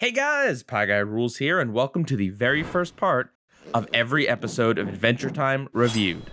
Hey guys, PIEGUYRULZ here, and welcome to the very first part of every episode of Adventure Time Reviewed.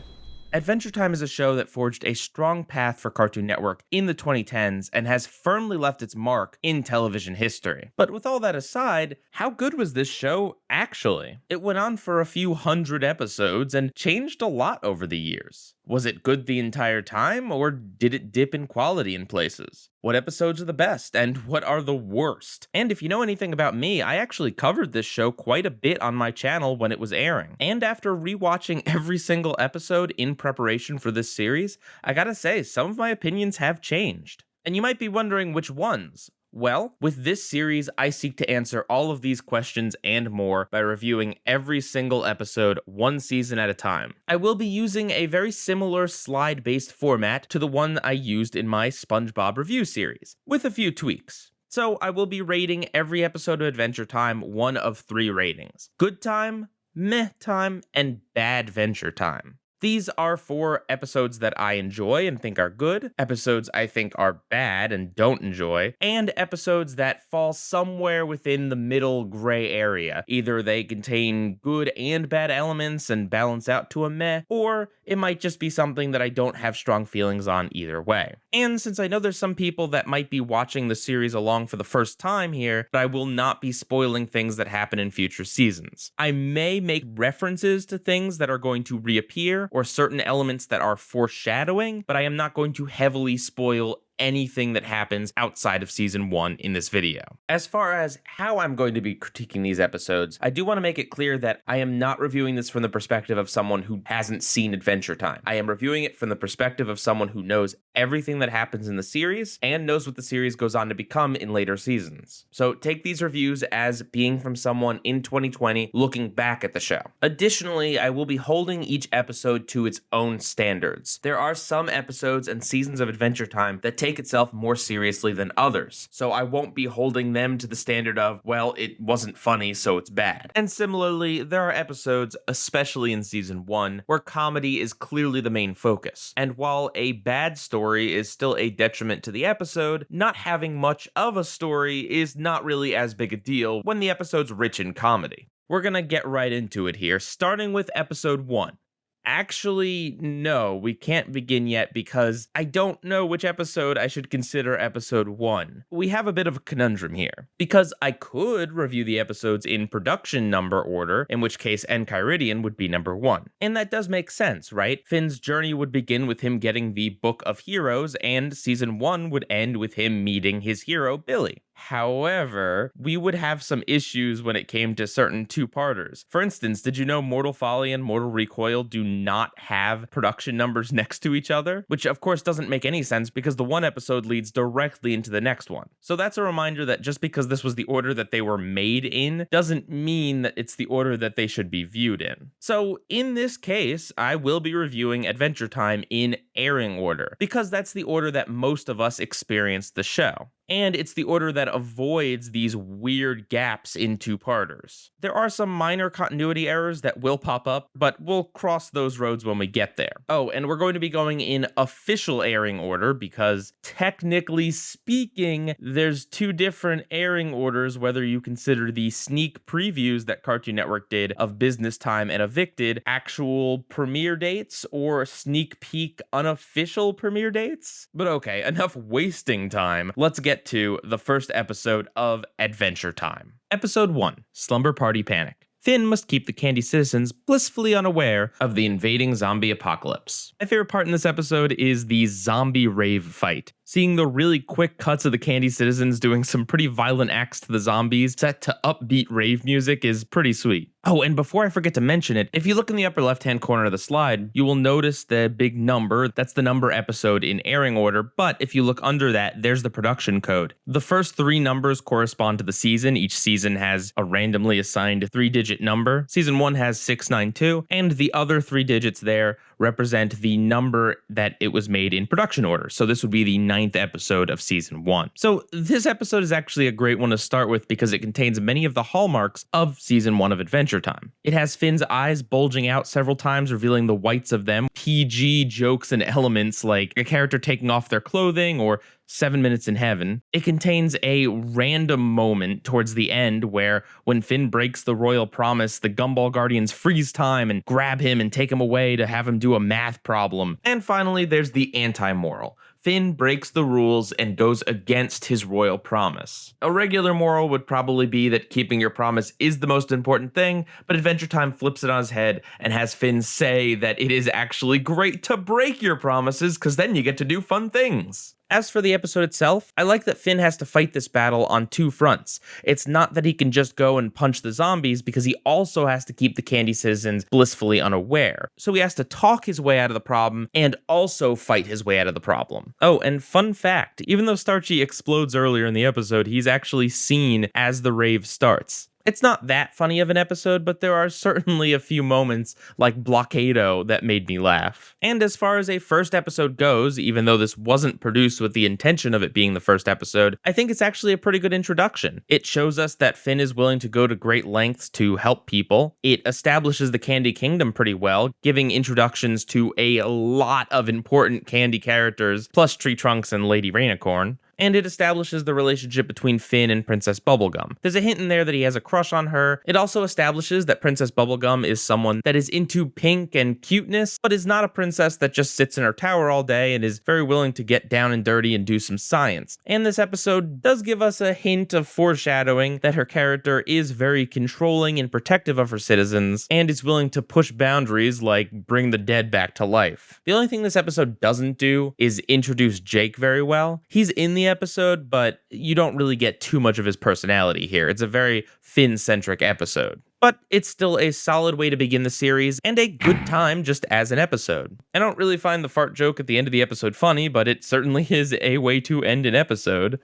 Adventure Time is a show that forged a strong path for Cartoon Network in the 2010s and has firmly left its mark in television history. But with all that aside, how good was this show actually? It went on for a few hundred episodes and changed a lot over the years. Was it good the entire time, or did it dip in quality in places? What episodes are the best, and what are the worst? And if you know anything about me, I actually covered this show quite a bit on my channel when it was airing. And after rewatching every single episode in preparation for this series, I gotta say, some of my opinions have changed. And you might be wondering which ones. Well, with this series, I seek to answer all of these questions and more by reviewing every single episode one season at a time. I will be using a very similar slide-based format to the one I used in my SpongeBob review series, with a few tweaks. So I will be rating every episode of Adventure Time one of 3 ratings: good time, meh time, and bad venture time. These are for episodes that I enjoy and think are good, episodes I think are bad and don't enjoy, and episodes that fall somewhere within the middle gray area. Either they contain good and bad elements and balance out to a meh, or it might just be something that I don't have strong feelings on either way. And since I know there's some people that might be watching the series along for the first time here, but I will not be spoiling things that happen in future seasons. I may make references to things that are going to reappear, or certain elements that are foreshadowing, but I am not going to heavily spoil anything that happens outside of season 1 in this video. As far as how I'm going to be critiquing these episodes, I do want to make it clear that I am not reviewing this from the perspective of someone who hasn't seen Adventure Time. I am reviewing it from the perspective of someone who knows everything that happens in the series and knows what the series goes on to become in later seasons. So take these reviews as being from someone in 2020 looking back at the show. Additionally, I will be holding each episode to its own standards. There are some episodes and seasons of Adventure Time that take itself more seriously than others, so I won't be holding them to the standard of, well, it wasn't funny, so it's bad. And similarly, there are episodes, especially in season 1, where comedy is clearly the main focus. And while a bad story is still a detriment to the episode, not having much of a story is not really as big a deal when the episode's rich in comedy. We're gonna get right into it here, starting with episode 1. Actually, no, we can't begin yet because I don't know which episode I should consider episode 1. We have a bit of a conundrum here, because I could review the episodes in production number order, in which case Enchiridion would be number 1. And that does make sense, right? Finn's journey would begin with him getting the Book of Heroes, and season 1 would end with him meeting his hero, Billy. However, we would have some issues when it came to certain two-parters. For instance, did you know Mortal Folly and Mortal Recoil do not have production numbers next to each other? Which of course doesn't make any sense because the one episode leads directly into the next one. So that's a reminder that just because this was the order that they were made in doesn't mean that it's the order that they should be viewed in. So in this case, I will be reviewing Adventure Time in airing order, because that's the order that most of us experienced the show. And it's the order that avoids these weird gaps in two-parters. There are some minor continuity errors that will pop up, but we'll cross those roads when we get there. Oh, and we're going to be going in official airing order because, technically speaking, there's 2 different airing orders, whether you consider the sneak previews that Cartoon Network did of Business Time and Evicted actual premiere dates, or sneak peek unofficial premiere dates. But okay, enough wasting time. Let's get to the first episode of Adventure Time. Episode 1, Slumber Party Panic. Finn must keep the Candy citizens blissfully unaware of the invading zombie apocalypse. My favorite part in this episode is the zombie rave fight. Seeing the really quick cuts of the Candy citizens doing some pretty violent acts to the zombies set to upbeat rave music is pretty sweet. Oh, and before I forget to mention it, if you look in the upper left-hand corner of the slide, you will notice the big number. That's the number episode in airing order, but if you look under that, there's the production code. The first 3 numbers correspond to the season. Each season has a randomly assigned 3-digit number. Season 1 has 692, and the other 3 digits there represent the number that it was made in production order. So this would be the 9th episode of season 1. So this episode is actually a great one to start with because it contains many of the hallmarks of season 1 of Adventure Time. It has Finn's eyes bulging out several times, revealing the whites of them, PG jokes and elements like a character taking off their clothing or 7 Minutes in Heaven. It contains a random moment towards the end where when Finn breaks the royal promise, the Gumball Guardians freeze time and grab him and take him away to have him do a math problem. And finally, there's the anti-moral. Finn breaks the rules and goes against his royal promise. A regular moral would probably be that keeping your promise is the most important thing, but Adventure Time flips it on his head and has Finn say that it is actually great to break your promises because then you get to do fun things. As for the episode itself, I like that Finn has to fight this battle on 2 fronts. It's not that he can just go and punch the zombies because he also has to keep the Candy citizens blissfully unaware. So he has to talk his way out of the problem and also fight his way out of the problem. Oh, and fun fact, even though Starchy explodes earlier in the episode, he's actually seen as the rave starts. It's not that funny of an episode, but there are certainly a few moments like Blockado that made me laugh. And as far as a first episode goes, even though this wasn't produced with the intention of it being the first episode, I think it's actually a pretty good introduction. It shows us that Finn is willing to go to great lengths to help people. It establishes the Candy Kingdom pretty well, giving introductions to a lot of important Candy characters, plus Tree Trunks and Lady Rainicorn. And it establishes the relationship between Finn and Princess Bubblegum. There's a hint in there that he has a crush on her. It also establishes that Princess Bubblegum is someone that is into pink and cuteness, but is not a princess that just sits in her tower all day and is very willing to get down and dirty and do some science. And this episode does give us a hint of foreshadowing that her character is very controlling and protective of her citizens, and is willing to push boundaries like bring the dead back to life. The only thing this episode doesn't do is introduce Jake very well. He's in the episode, but you don't really get too much of his personality here. It's a very Finn-centric episode. But it's still a solid way to begin the series, and a good time just as an episode. I don't really find the fart joke at the end of the episode funny, but it certainly is a way to end an episode.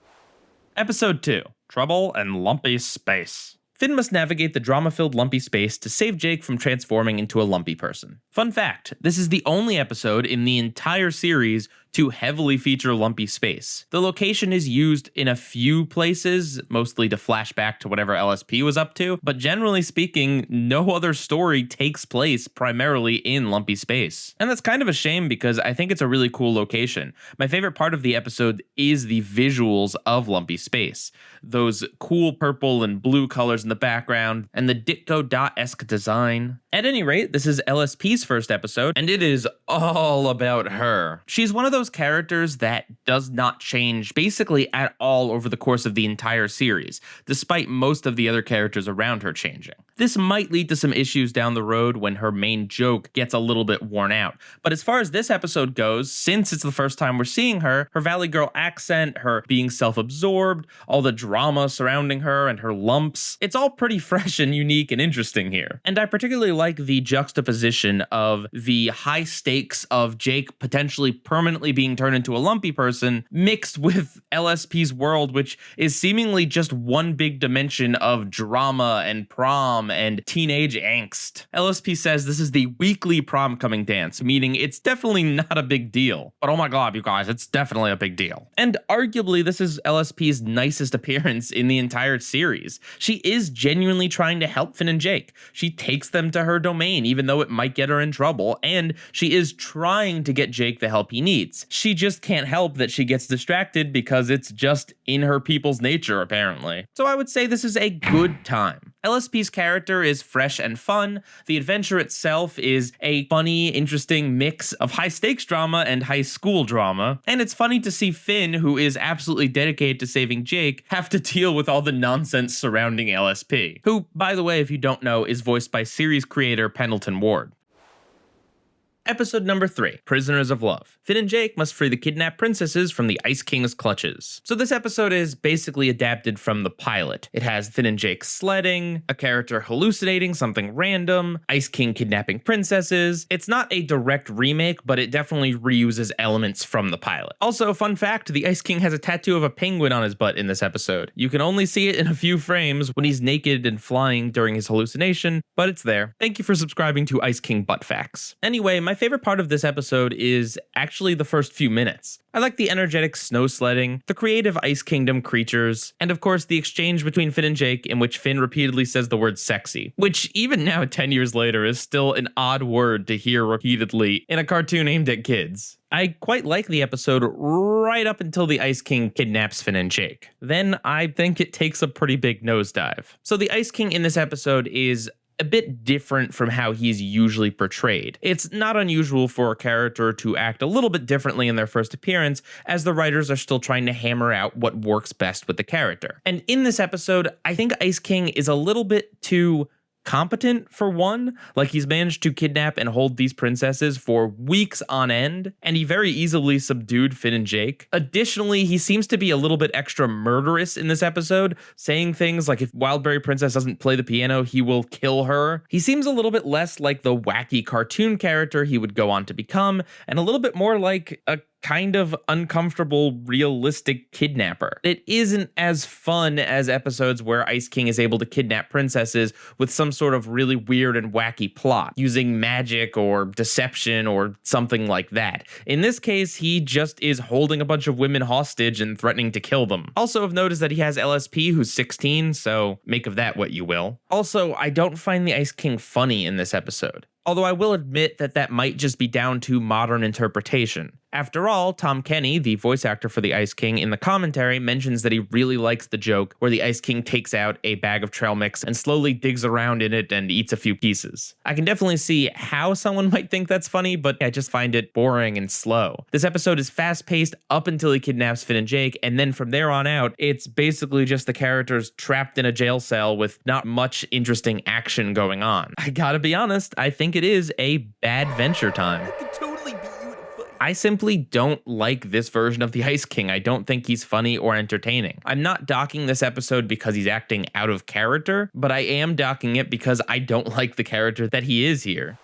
Episode 2, Trouble and Lumpy Space. Finn must navigate the drama-filled lumpy space to save Jake from transforming into a lumpy person. Fun fact, this is the only episode in the entire series to heavily feature lumpy space. The location is used in a few places, mostly to flash back to whatever LSP was up to, but generally speaking, no other story takes place primarily in lumpy space. And that's kind of a shame because I think it's a really cool location. My favorite part of the episode is the visuals of lumpy space. Those cool purple and blue colors in the background, and the Ditko Dot-esque design. At any rate, this is LSP's first episode, and it is all about her. She's one of those characters that does not change basically at all over the course of the entire series, despite most of the other characters around her changing. This might lead to some issues down the road when her main joke gets a little bit worn out, but as far as this episode goes, since it's the first time we're seeing her Valley Girl accent, her being self-absorbed, all the drama surrounding her and her lumps, it's all pretty fresh and unique and interesting here. And I particularly like the juxtaposition of the high stakes of Jake potentially permanently being turned into a lumpy person mixed with LSP's world, which is seemingly just one big dimension of drama and prom and teenage angst. LSP says this is the weekly prom-coming dance, meaning it's definitely not a big deal. But oh my god, you guys, it's definitely a big deal. And arguably, this is LSP's nicest appearance in the entire series. She is genuinely trying to help Finn and Jake. She takes them to her domain, even though it might get her in trouble, and she is trying to get Jake the help he needs. She just can't help that she gets distracted because it's just in her people's nature, apparently. So I would say this is a good time. LSP's character is fresh and fun. The adventure itself is a funny, interesting mix of high-stakes drama and high school drama. And it's funny to see Finn, who is absolutely dedicated to saving Jake, have to deal with all the nonsense surrounding LSP, who, by the way, if you don't know, is voiced by series creator Pendleton Ward. Episode number 3, Prisoners of Love. Finn and Jake must free the kidnapped princesses from the Ice King's clutches. So this episode is basically adapted from the pilot. It has Finn and Jake sledding, a character hallucinating something random, Ice King kidnapping princesses. It's not a direct remake, but it definitely reuses elements from the pilot. Also, fun fact, the Ice King has a tattoo of a penguin on his butt in this episode. You can only see it in a few frames when he's naked and flying during his hallucination, but it's there. Thank you for subscribing to Ice King Butt Facts. Anyway, my favorite part of this episode is actually the first few minutes. I like the energetic snow sledding, the creative Ice Kingdom creatures, and of course the exchange between Finn and Jake in which Finn repeatedly says the word sexy, which even now 10 years later is still an odd word to hear repeatedly in a cartoon aimed at kids. I quite like the episode right up until the Ice King kidnaps Finn and Jake. Then I think it takes a pretty big nosedive. So the Ice King in this episode is a bit different from how he's usually portrayed. It's not unusual for a character to act a little bit differently in their first appearance, as the writers are still trying to hammer out what works best with the character. And in this episode, I think Ice King is a little bit too competent for one. Like, he's managed to kidnap and hold these princesses for weeks on end, and he very easily subdued Finn and Jake. Additionally, he seems to be a little bit extra murderous in this episode, saying things like if Wildberry Princess doesn't play the piano, he will kill her. He seems a little bit less like the wacky cartoon character he would go on to become, and a little bit more like a kind of uncomfortable, realistic kidnapper. It isn't as fun as episodes where Ice King is able to kidnap princesses with some sort of really weird and wacky plot, using magic or deception or something like that. In this case, he just is holding a bunch of women hostage and threatening to kill them. Also of note is that he has LSP, who's 16, so make of that what you will. Also, I don't find the Ice King funny in this episode, although I will admit that that might just be down to modern interpretation. After all, Tom Kenny, the voice actor for the Ice King, in the commentary mentions that he really likes the joke where the Ice King takes out a bag of trail mix and slowly digs around in it and eats a few pieces. I can definitely see how someone might think that's funny, but I just find it boring and slow. This episode is fast-paced up until he kidnaps Finn and Jake, and then from there on out, it's basically just the characters trapped in a jail cell with not much interesting action going on. I gotta be honest, I think it is a bad Adventure Time. I simply don't like this version of the Ice King. I don't think he's funny or entertaining. I'm not docking this episode because he's acting out of character, but I am docking it because I don't like the character that he is here.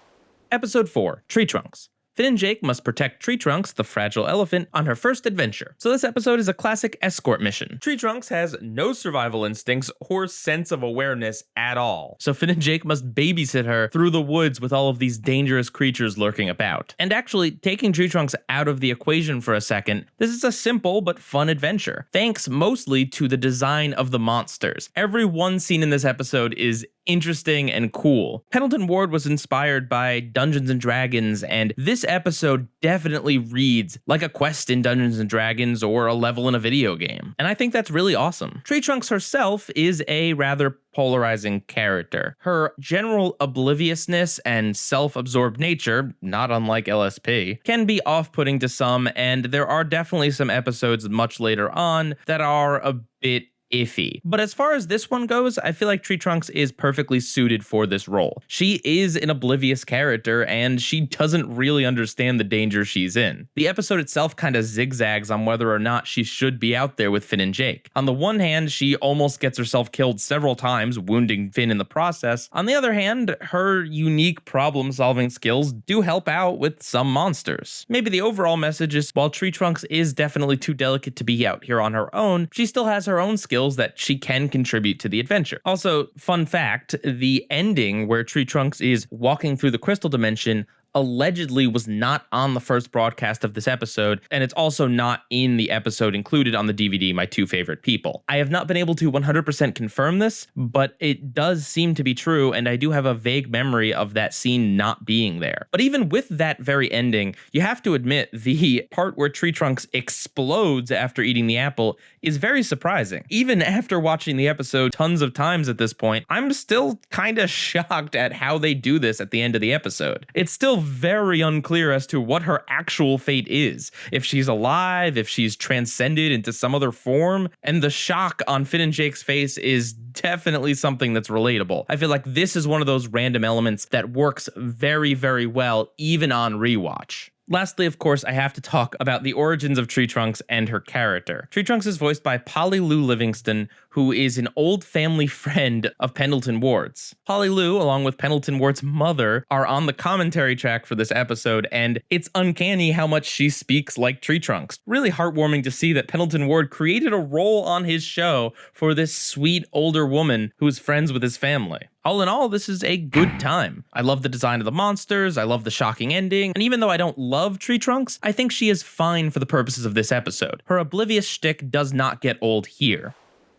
Episode 4, Tree Trunks. Finn and Jake must protect Tree Trunks, the fragile elephant, on her first adventure. So this episode is a classic escort mission. Tree Trunks has no survival instincts or sense of awareness at all. So Finn and Jake must babysit her through the woods with all of these dangerous creatures lurking about. And actually, taking Tree Trunks out of the equation for a second, this is a simple but fun adventure, thanks mostly to the design of the monsters. Every one scene in this episode is interesting and cool. Pendleton Ward was inspired by Dungeons and Dragons, and this episode definitely reads like a quest in Dungeons and Dragons or a level in a video game. And I think that's really awesome. Tree Trunks herself is a rather polarizing character. Her general obliviousness and self-absorbed nature, not unlike LSP, can be off-putting to some, and there are definitely some episodes much later on that are a bit iffy. But as far as this one goes, I feel like Tree Trunks is perfectly suited for this role. She is an oblivious character, and she doesn't really understand the danger she's in. The episode itself kind of zigzags on whether or not she should be out there with Finn and Jake. On the one hand, she almost gets herself killed several times, wounding Finn in the process. On the other hand, her unique problem-solving skills do help out with some monsters. Maybe the overall message is, while Tree Trunks is definitely too delicate to be out here on her own, she still has her own skills that she can contribute to the adventure. Also, fun fact, the ending where Tree Trunks is walking through the crystal dimension allegedly was not on the first broadcast of this episode, and it's also not in the episode included on the DVD, My Two Favorite People. I have not been able to 100% confirm this, but it does seem to be true, and I do have a vague memory of that scene not being there. But even with that very ending, you have to admit the part where Tree Trunks explodes after eating the apple is very surprising. Even after watching the episode tons of times at this point, I'm still kind of shocked at how they do this at the end of the episode. It's still very unclear as to what her actual fate is. If she's alive, if she's transcended into some other form, and the shock on Finn and Jake's face is definitely something that's relatable. I feel like this is one of those random elements that works very, very well, even on rewatch. Lastly, of course, I have to talk about the origins of Tree Trunks and her character. Tree Trunks is voiced by Polly Lou Livingston, who is an old family friend of Pendleton Ward's. Polly Lou, along with Pendleton Ward's mother, are on the commentary track for this episode, and it's uncanny how much she speaks like tree trunks. Really heartwarming to see that Pendleton Ward created a role on his show for this sweet older woman who is friends with his family. All in all, this is a good time. I love the design of the monsters, I love the shocking ending, and even though I don't love Tree Trunks, I think she is fine for the purposes of this episode. Her oblivious shtick does not get old here.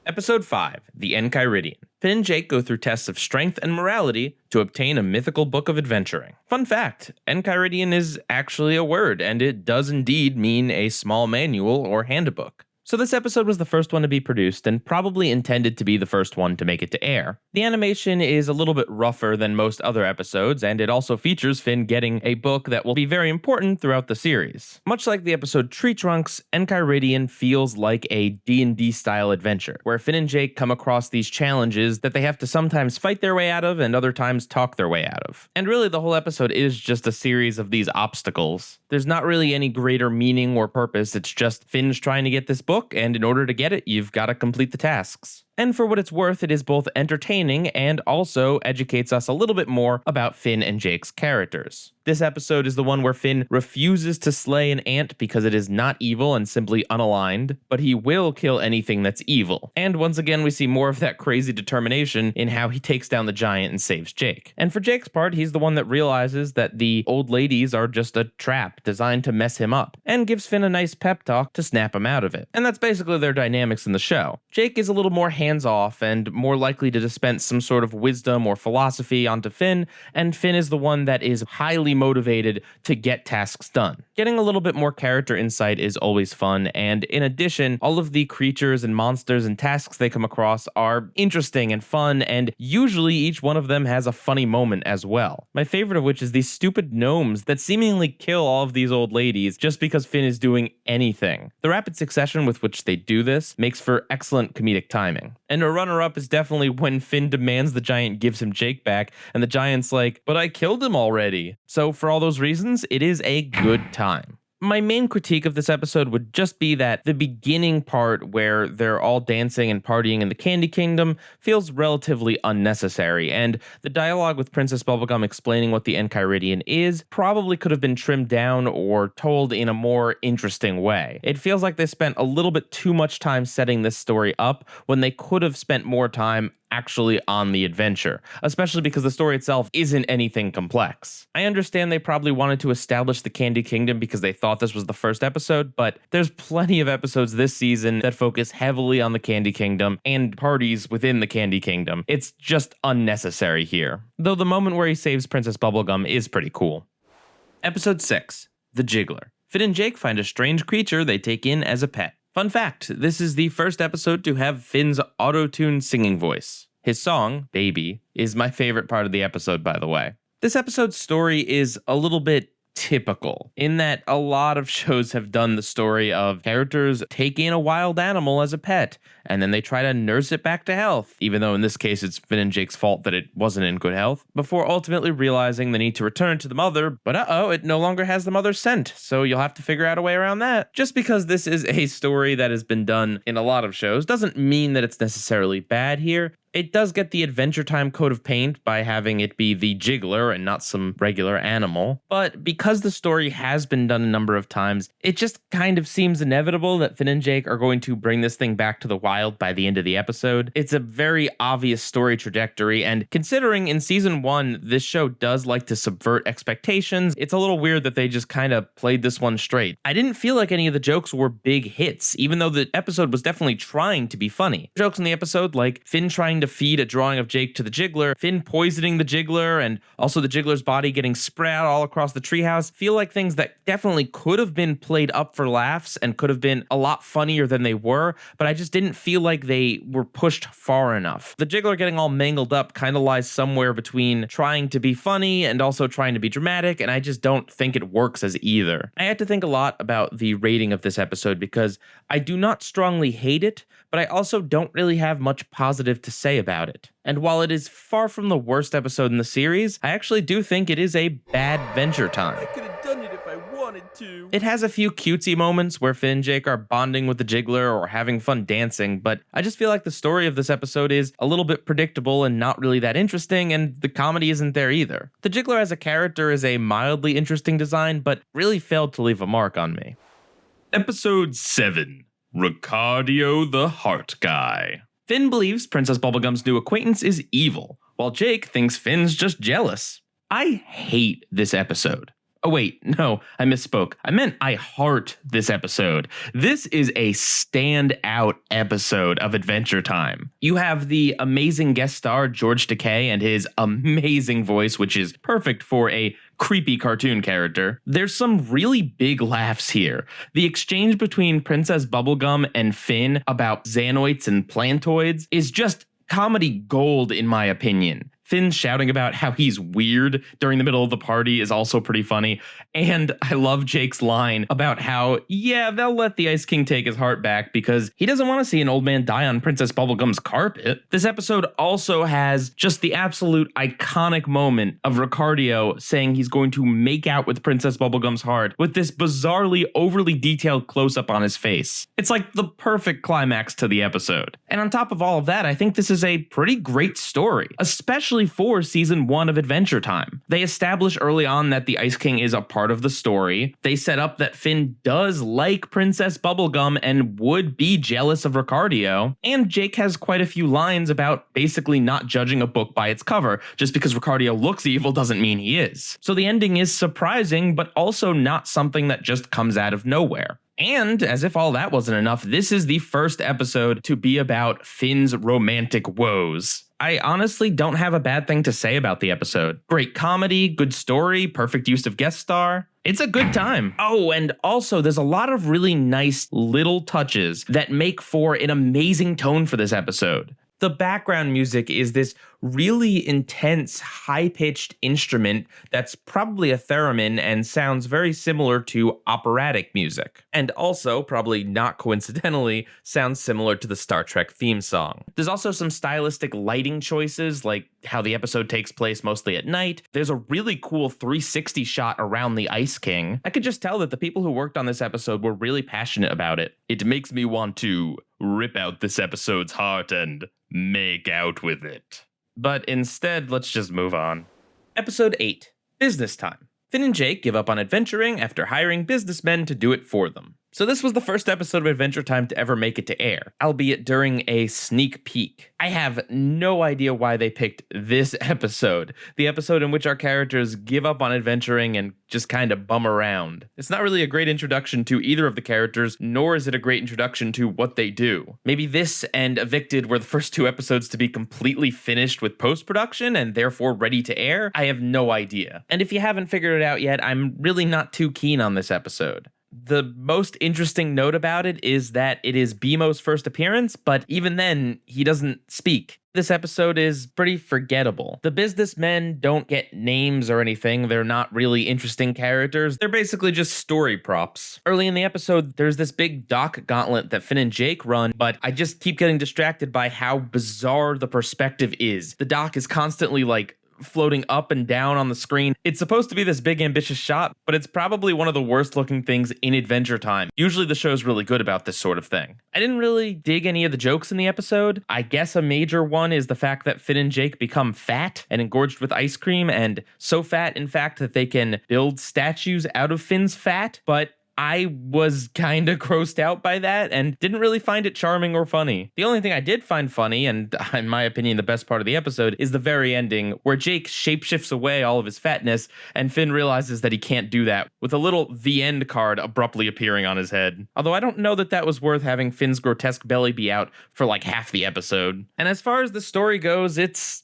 Episode 5, The Enchiridion. Finn and Jake go through tests of strength and morality to obtain a mythical book of adventuring. Fun fact, Enchiridion is actually a word, and it does indeed mean a small manual or handbook. So this episode was the first one to be produced and probably intended to be the first one to make it to air. The animation is a little bit rougher than most other episodes, and it also features Finn getting a book that will be very important throughout the series. Much like the episode Tree Trunks, Enchiridion feels like a D&D style adventure, where Finn and Jake come across these challenges that they have to sometimes fight their way out of and other times talk their way out of. And really the whole episode is just a series of these obstacles. There's not really any greater meaning or purpose, it's just Finn's trying to get this book, and in order to get it, you've got to complete the tasks. And for what it's worth, it is both entertaining and also educates us a little bit more about Finn and Jake's characters. This episode is the one where Finn refuses to slay an ant because it is not evil and simply unaligned, but he will kill anything that's evil. And once again, we see more of that crazy determination in how he takes down the giant and saves Jake. And for Jake's part, he's the one that realizes that the old ladies are just a trap designed to mess him up, and gives Finn a nice pep talk to snap him out of it. And that's basically their dynamics in the show. Jake is a little more hands-off and more likely to dispense some sort of wisdom or philosophy onto Finn, and Finn is the one that is highly motivated to get tasks done. Getting a little bit more character insight is always fun, and in addition, all of the creatures and monsters and tasks they come across are interesting and fun, and usually each one of them has a funny moment as well. My favorite of which is these stupid gnomes that seemingly kill all of these old ladies just because Finn is doing anything. The rapid succession with which they do this makes for excellent comedic timing. And a runner-up is definitely when Finn demands the giant gives him Jake back, and the giant's like, "But I killed him already." So for all those reasons, it is a good time. My main critique of this episode would just be that the beginning part where they're all dancing and partying in the Candy Kingdom feels relatively unnecessary, and the dialogue with Princess Bubblegum explaining what the Enchiridion is probably could have been trimmed down or told in a more interesting way. It feels like they spent a little bit too much time setting this story up when they could have spent more time actually on the adventure, especially because the story itself isn't anything complex. I understand they probably wanted to establish the Candy Kingdom because they thought this was the first episode, but there's plenty of episodes this season that focus heavily on the Candy Kingdom and parties within the Candy Kingdom. It's just unnecessary here, though the moment where he saves Princess Bubblegum is pretty cool. Episode 6, The Jiggler. Finn and Jake find a strange creature they take in as a pet. Fun fact, this is the first episode to have Finn's auto-tuned singing voice. His song, Baby, is my favorite part of the episode, by the way. This episode's story is a little bit typical in that a lot of shows have done the story of characters take in a wild animal as a pet and then they try to nurse it back to health, even though in this case it's Finn and Jake's fault that it wasn't in good health, before ultimately realizing the need to return to the mother, but it no longer has the mother's scent, so you'll have to figure out a way around that. Just because this is a story that has been done in a lot of shows doesn't mean that it's necessarily bad here. It does get the Adventure Time coat of paint by having it be the Jiggler and not some regular animal, but because the story has been done a number of times, it just kind of seems inevitable that Finn and Jake are going to bring this thing back to the wild by the end of the episode. It's a very obvious story trajectory, and considering in season 1, this show does like to subvert expectations, it's a little weird that they just kind of played this one straight. I didn't feel like any of the jokes were big hits, even though the episode was definitely trying to be funny. Jokes in the episode like Finn trying to feed a drawing of Jake to the Jiggler, Finn poisoning the Jiggler, and also the Jiggler's body getting spread out all across the treehouse feel like things that definitely could have been played up for laughs and could have been a lot funnier than they were, but I just didn't feel like they were pushed far enough. The Jiggler getting all mangled up kind of lies somewhere between trying to be funny and also trying to be dramatic, and I just don't think it works as either. I had to think a lot about the rating of this episode because I do not strongly hate it, but I also don't really have much positive to say about it. And while it is far from the worst episode in the series, I actually do think it is a bad Adventure Time. I could have done it if I wanted. wanted to. It has a few cutesy moments where Finn and Jake are bonding with the Jiggler or having fun dancing, but I just feel like the story of this episode is a little bit predictable and not really that interesting, and the comedy isn't there either. The Jiggler as a character is a mildly interesting design, but really failed to leave a mark on me. Episode 7. Ricardio the Heart Guy. Finn believes Princess Bubblegum's new acquaintance is evil, while Jake thinks Finn's just jealous. I hate this episode. Oh wait, no, I misspoke. I meant I heart this episode. This is a standout episode of Adventure Time. You have the amazing guest star George Takei and his amazing voice, which is perfect for a creepy cartoon character. There's some really big laughs here. The exchange between Princess Bubblegum and Finn about Xanoids and Plantoids is just comedy gold in my opinion. Finn shouting about how he's weird during the middle of the party is also pretty funny. And I love Jake's line about how, yeah, they'll let the Ice King take his heart back because he doesn't want to see an old man die on Princess Bubblegum's carpet. This episode also has just the absolute iconic moment of Ricardio saying he's going to make out with Princess Bubblegum's heart with this bizarrely overly detailed close-up on his face. It's like the perfect climax to the episode. And on top of all of that, I think this is a pretty great story, especially for season 1 of Adventure Time. They establish early on that the Ice King is a part of the story. They set up that Finn does like Princess Bubblegum and would be jealous of Ricardio. And Jake has quite a few lines about basically not judging a book by its cover. Just because Ricardio looks evil doesn't mean he is. So the ending is surprising, but also not something that just comes out of nowhere. And as if all that wasn't enough, this is the first episode to be about Finn's romantic woes. I honestly don't have a bad thing to say about the episode. Great comedy, good story, perfect use of guest star. It's a good time. Oh, and also there's a lot of really nice little touches that make for an amazing tone for this episode. The background music is this really intense, high-pitched instrument that's probably a theremin and sounds very similar to operatic music. And also, probably not coincidentally, sounds similar to the Star Trek theme song. There's also some stylistic lighting choices, like how the episode takes place mostly at night. There's a really cool 360 shot around the Ice King. I could just tell that the people who worked on this episode were really passionate about it. It makes me want to rip out this episode's heart and make out with it. But instead, let's just move on. Episode 8. Business Time. Finn and Jake give up on adventuring after hiring businessmen to do it for them. So this was the first episode of Adventure Time to ever make it to air, albeit during a sneak peek. I have no idea why they picked this episode, the episode in which our characters give up on adventuring and just kind of bum around. It's not really a great introduction to either of the characters, nor is it a great introduction to what they do. Maybe this and Evicted were the first 2 episodes to be completely finished with post-production and therefore ready to air. I have no idea. And if you haven't figured it out yet, I'm really not too keen on this episode. The most interesting note about it is that it is BMO's first appearance, but even then, he doesn't speak. This episode is pretty forgettable. The businessmen don't get names or anything. They're not really interesting characters. They're basically just story props. Early in the episode, there's this big dock gauntlet that Finn and Jake run, but I just keep getting distracted by how bizarre the perspective is. The dock is constantly like floating up and down on the screen. It's supposed to be this big ambitious shot, but it's probably one of the worst looking things in Adventure Time. Usually the show's really good about this sort of thing. I didn't really dig any of the jokes in the episode. I guess a major one is the fact that Finn and Jake become fat and engorged with ice cream, and so fat in fact that they can build statues out of Finn's fat, but I was kind of grossed out by that and didn't really find it charming or funny. The only thing I did find funny, and in my opinion the best part of the episode, is the very ending where Jake shapeshifts away all of his fatness and Finn realizes that he can't do that, with a little "The End" card abruptly appearing on his head. Although I don't know that that was worth having Finn's grotesque belly be out for like half the episode. And as far as the story goes, it's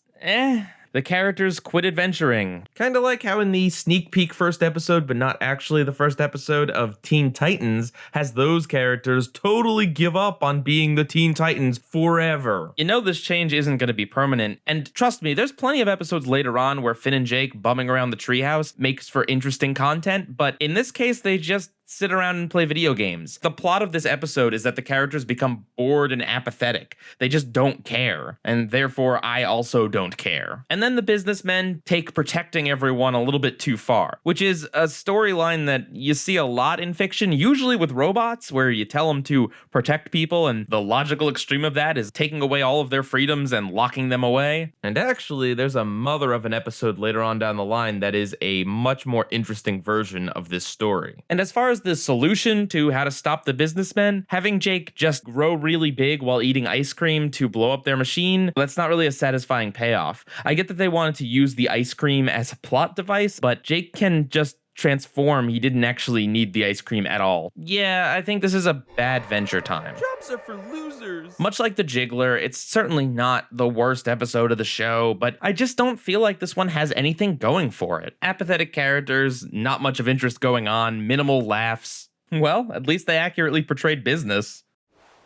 the characters quit adventuring. Kind of like how in the sneak peek first episode, but not actually the first episode of Teen Titans, has those characters totally give up on being the Teen Titans forever. You know this change isn't going to be permanent, and trust me, there's plenty of episodes later on where Finn and Jake bumming around the treehouse makes for interesting content, but in this case, they just sit around and play video games. The plot of this episode is that the characters become bored and apathetic. They just don't care, and therefore I also don't care. And then the businessmen take protecting everyone a little bit too far, which is a storyline that you see a lot in fiction, usually with robots, where you tell them to protect people, and the logical extreme of that is taking away all of their freedoms and locking them away. And actually, there's a mother of an episode later on down the line that is a much more interesting version of this story. And as far as the solution to how to stop the businessmen, having Jake just grow really big while eating ice cream to blow up their machine, that's not really a satisfying payoff. I get that they wanted to use the ice cream as a plot device, but Jake can just transform. He didn't actually need the ice cream at all. Yeah, I think this is a bad Adventure Time. Jobs are for losers. Much like the Jiggler, it's certainly not the worst episode of the show, but I just don't feel like this one has anything going for it. Apathetic characters, not much of interest going on, minimal laughs. Well, at least they accurately portrayed business.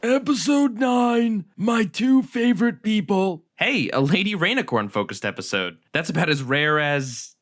Episode 9, my 2 favorite people. Hey, a Lady Rainicorn focused episode. That's about as rare as,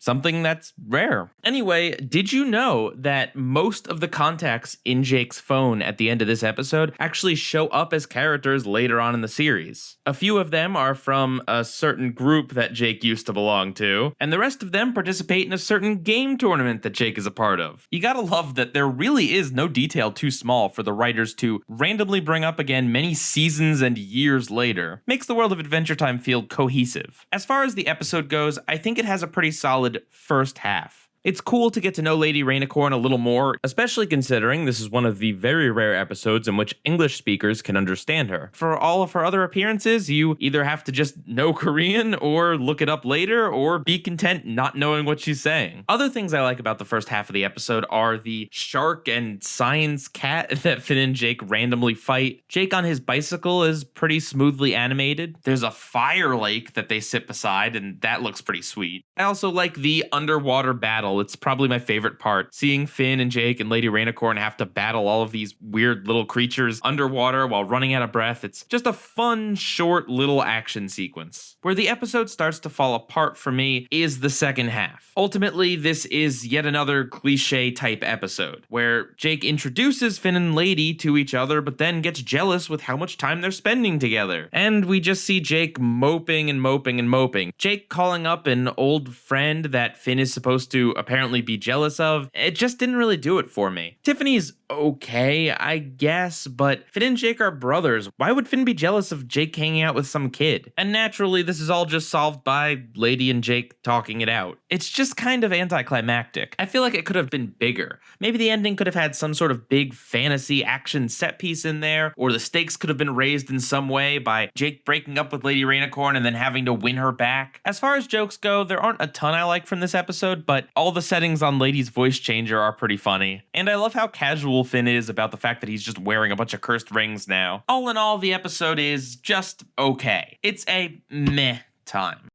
something that's rare. Anyway, did you know that most of the contacts in Jake's phone at the end of this episode actually show up as characters later on in the series? A few of them are from a certain group that Jake used to belong to, and the rest of them participate in a certain game tournament that Jake is a part of. You gotta love that there really is no detail too small for the writers to randomly bring up again many seasons and years later. Makes the world of Adventure Time feel cohesive. As far as the episode goes, I think it has a pretty solid first half. It's cool to get to know Lady Rainicorn a little more, especially considering this is one of the very rare episodes in which English speakers can understand her. For all of her other appearances, you either have to just know Korean or look it up later or be content not knowing what she's saying. Other things I like about the first half of the episode are the shark and science cat that Finn and Jake randomly fight. Jake on his bicycle is pretty smoothly animated. There's a fire lake that they sit beside, and that looks pretty sweet. I also like the underwater battle. It's probably my favorite part. Seeing Finn and Jake and Lady Rainicorn have to battle all of these weird little creatures underwater while running out of breath. It's just a fun, short little action sequence. Where the episode starts to fall apart for me is the second half. Ultimately, this is yet another cliche type episode where Jake introduces Finn and Lady to each other, but then gets jealous with how much time they're spending together. And we just see Jake moping and moping and moping. Jake calling up an old friend that Finn is supposed to apparently be jealous of. It just didn't really do it for me. Tiffany's okay, I guess, but Finn and Jake are brothers. Why would Finn be jealous of Jake hanging out with some kid? And naturally, this is all just solved by Lady and Jake talking it out. It's just kind of anticlimactic. I feel like it could have been bigger. Maybe the ending could have had some sort of big fantasy action set piece in there, or the stakes could have been raised in some way by Jake breaking up with Lady Rainicorn and then having to win her back. As far as jokes go, there aren't a ton I like from this episode, but all the settings on Lady's voice changer are pretty funny. And I love how casual Finn is about the fact that he's just wearing a bunch of cursed rings now. All in all, the episode is just okay. It's a meh time.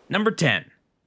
Number 10.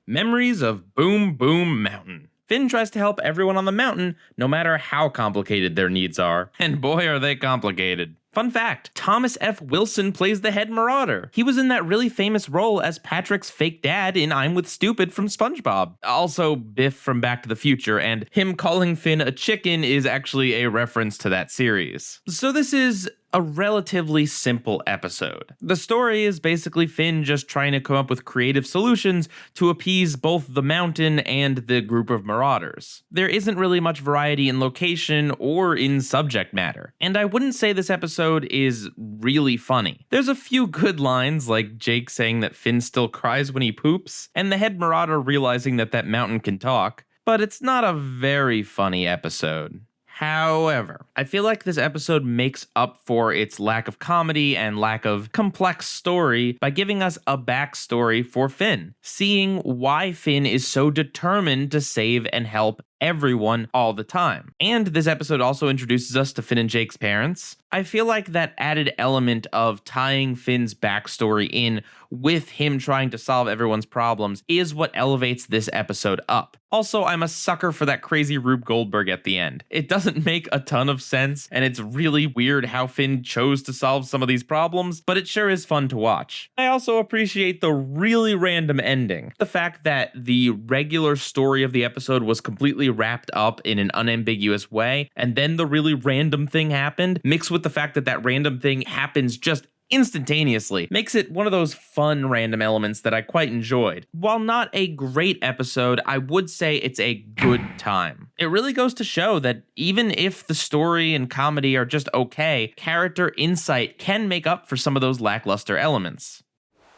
Memories of Boom Boom Mountain. Finn tries to help everyone on the mountain, no matter how complicated their needs are. And boy, are they complicated. Fun fact, Thomas F. Wilson plays the head marauder. He was in that really famous role as Patrick's fake dad in I'm with Stupid from SpongeBob. Also Biff from Back to the Future, and him calling Finn a chicken is actually a reference to that series. So this is a relatively simple episode. The story is basically Finn just trying to come up with creative solutions to appease both the mountain and the group of marauders. There isn't really much variety in location or in subject matter, and I wouldn't say this episode is really funny. There's a few good lines, like Jake saying that Finn still cries when he poops, and the head marauder realizing that that mountain can talk, but it's not a very funny episode. However, I feel like this episode makes up for its lack of comedy and lack of complex story by giving us a backstory for Finn, seeing why Finn is so determined to save and help everyone all the time. And this episode also introduces us to Finn and Jake's parents. I feel like that added element of tying Finn's backstory in with him trying to solve everyone's problems is what elevates this episode up. Also, I'm a sucker for that crazy Rube Goldberg at the end. It doesn't make a ton of sense, and it's really weird how Finn chose to solve some of these problems, but it sure is fun to watch. I also appreciate the really random ending. The fact that the regular story of the episode was completely perfectly wrapped up in an unambiguous way, and then the really random thing happened, mixed with the fact that that random thing happens just instantaneously, makes it one of those fun random elements that I quite enjoyed. While not a great episode, I would say it's a good time. It really goes to show that even if the story and comedy are just okay, character insight can make up for some of those lackluster elements.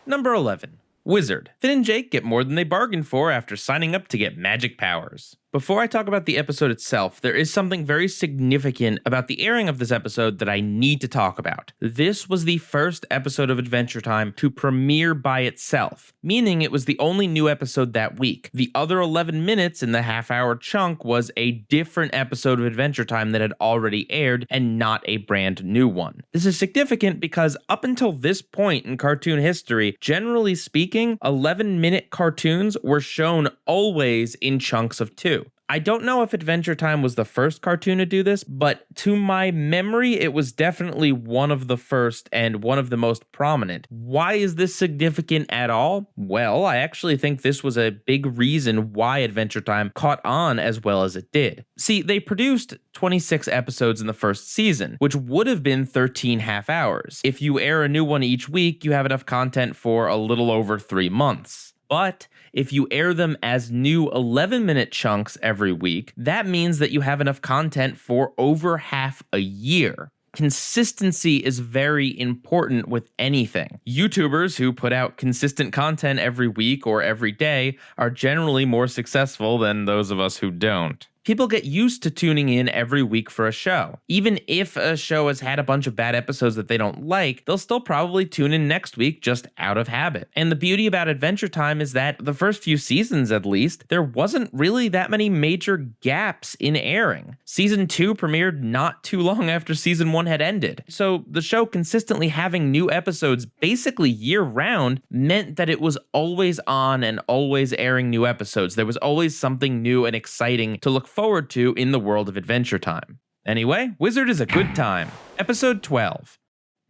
Number 11. Wizard. Finn and Jake get more than they bargained for after signing up to get magic powers. Before I talk about the episode itself, there is something very significant about the airing of this episode that I need to talk about. This was the first episode of Adventure Time to premiere by itself, meaning it was the only new episode that week. The other 11 minutes in the half-hour chunk was a different episode of Adventure Time that had already aired and not a brand new one. This is significant because up until this point in cartoon history, generally speaking, 11-minute cartoons were shown always in chunks of 2. I don't know if Adventure Time was the first cartoon to do this, but to my memory, it was definitely one of the first and one of the most prominent. Why is this significant at all? Well, I actually think this was a big reason why Adventure Time caught on as well as it did. See, they produced 26 episodes in the first season, which would have been 13 half hours. If you air a new one each week, you have enough content for a little over 3 months. But if you air them as new 11-minute chunks every week, that means that you have enough content for over half a year. Consistency is very important with anything. YouTubers who put out consistent content every week or every day are generally more successful than those of us who don't. People get used to tuning in every week for a show. Even if a show has had a bunch of bad episodes that they don't like, they'll still probably tune in next week just out of habit. And the beauty about Adventure Time is that the first few seasons, at least, there wasn't really that many major gaps in airing. Season 2 premiered not too long after Season 1 had ended. So the show consistently having new episodes basically year-round meant that it was always on and always airing new episodes. There was always something new and exciting to look forward to in the world of Adventure Time. Anyway, Wizard is a good time. Episode 12.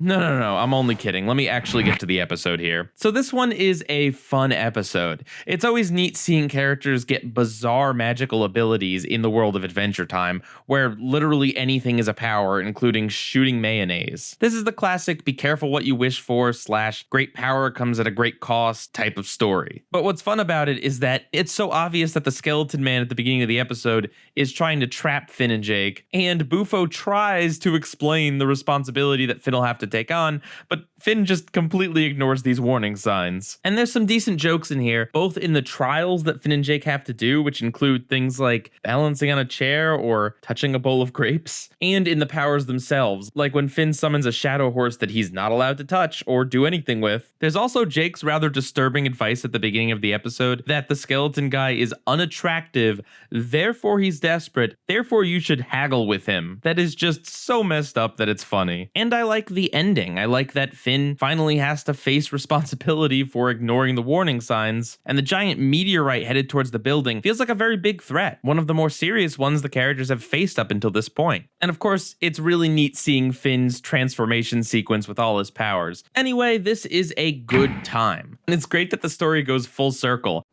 No, I'm only kidding. Let me actually get to the episode here. So this one is a fun episode. It's always neat seeing characters get bizarre magical abilities in the world of Adventure Time, where literally anything is a power, including shooting mayonnaise. This is the classic be careful what you wish for / great power comes at a great cost type of story. But what's fun about it is that it's so obvious that the skeleton man at the beginning of the episode is trying to trap Finn and Jake, and Bufo tries to explain the responsibility that Finn will have to take on, but Finn just completely ignores these warning signs. And there's some decent jokes in here, both in the trials that Finn and Jake have to do, which include things like balancing on a chair or touching a bowl of grapes, and in the powers themselves, like when Finn summons a shadow horse that he's not allowed to touch or do anything with. There's also Jake's rather disturbing advice at the beginning of the episode that the skeleton guy is unattractive, therefore he's desperate, therefore you should haggle with him. That is just so messed up that it's funny. And I like the ending. I like that Finn finally has to face responsibility for ignoring the warning signs, and the giant meteorite headed towards the building feels like a very big threat, one of the more serious ones the characters have faced up until this point. And of course, it's really neat seeing Finn's transformation sequence with all his powers. Anyway, this is a good time, and it's great that the story goes full circle.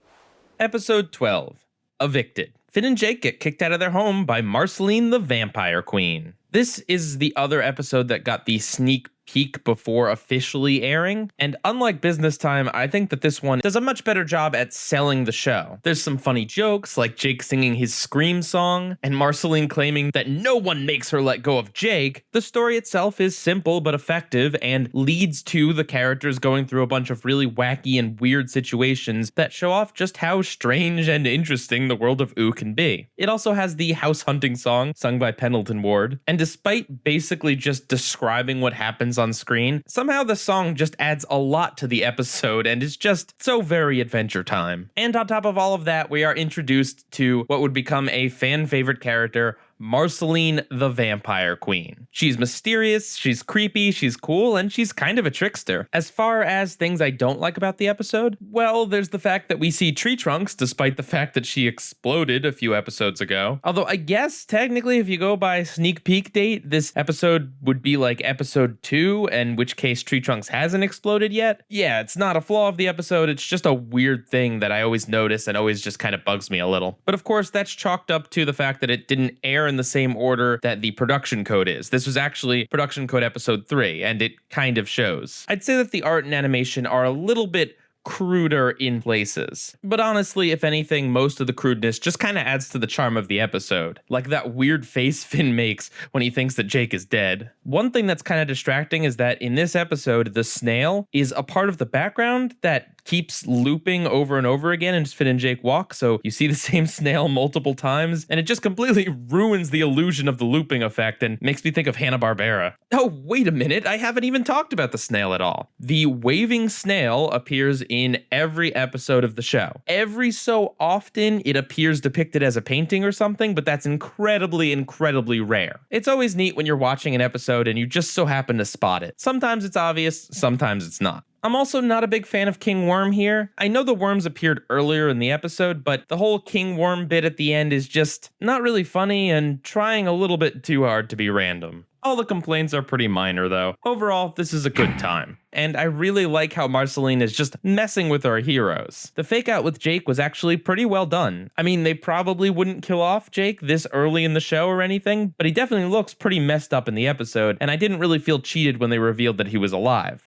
Episode 12. Evicted. Finn and Jake get kicked out of their home by Marceline the Vampire Queen. This is the other episode that got the sneak peek before officially airing, and unlike Business Time, I think that this one does a much better job at selling the show. There's some funny jokes, like Jake singing his Scream song, and Marceline claiming that no one makes her let go of Jake. The story itself is simple but effective, and leads to the characters going through a bunch of really wacky and weird situations that show off just how strange and interesting the world of Ooh can be. It also has the house hunting song, sung by Pendleton Ward, and despite basically just describing what happens on screen, somehow the song just adds a lot to the episode and is just so very Adventure Time. And on top of all of that, we are introduced to what would become a fan favorite character, Marceline the Vampire Queen. She's mysterious, she's creepy, she's cool, and she's kind of a trickster. As far as things I don't like about the episode, well, there's the fact that we see tree trunks despite the fact that she exploded a few episodes ago. Although I guess technically if you go by sneak peek date, this episode would be like episode 2, in which case tree trunks hasn't exploded yet. Yeah, it's not a flaw of the episode, it's just a weird thing that I always notice and always just kind of bugs me a little. But of course, that's chalked up to the fact that it didn't air in the same order that the production code is. This was actually production code episode 3, and it kind of shows. I'd say that the art and animation are a little bit cruder in places. But honestly, if anything, most of the crudeness just kind of adds to the charm of the episode. Like that weird face Finn makes when he thinks that Jake is dead. One thing that's kind of distracting is that in this episode, the snail is a part of the background that keeps looping over and over again as Finn and Jake walk, so you see the same snail multiple times, and it just completely ruins the illusion of the looping effect and makes me think of Hanna-Barbera. Oh, wait a minute, I haven't even talked about the snail at all. The waving snail appears in every episode of the show. Every so often, it appears depicted as a painting or something, but that's incredibly, incredibly rare. It's always neat when you're watching an episode and you just so happen to spot it. Sometimes it's obvious, sometimes it's not. I'm also not a big fan of King Worm here. I know the worms appeared earlier in the episode, but the whole King Worm bit at the end is just not really funny and trying a little bit too hard to be random. All the complaints are pretty minor though. Overall, this is a good time. And I really like how Marceline is just messing with our heroes. The fake out with Jake was actually pretty well done. I mean, they probably wouldn't kill off Jake this early in the show or anything, but he definitely looks pretty messed up in the episode, and I didn't really feel cheated when they revealed that he was alive.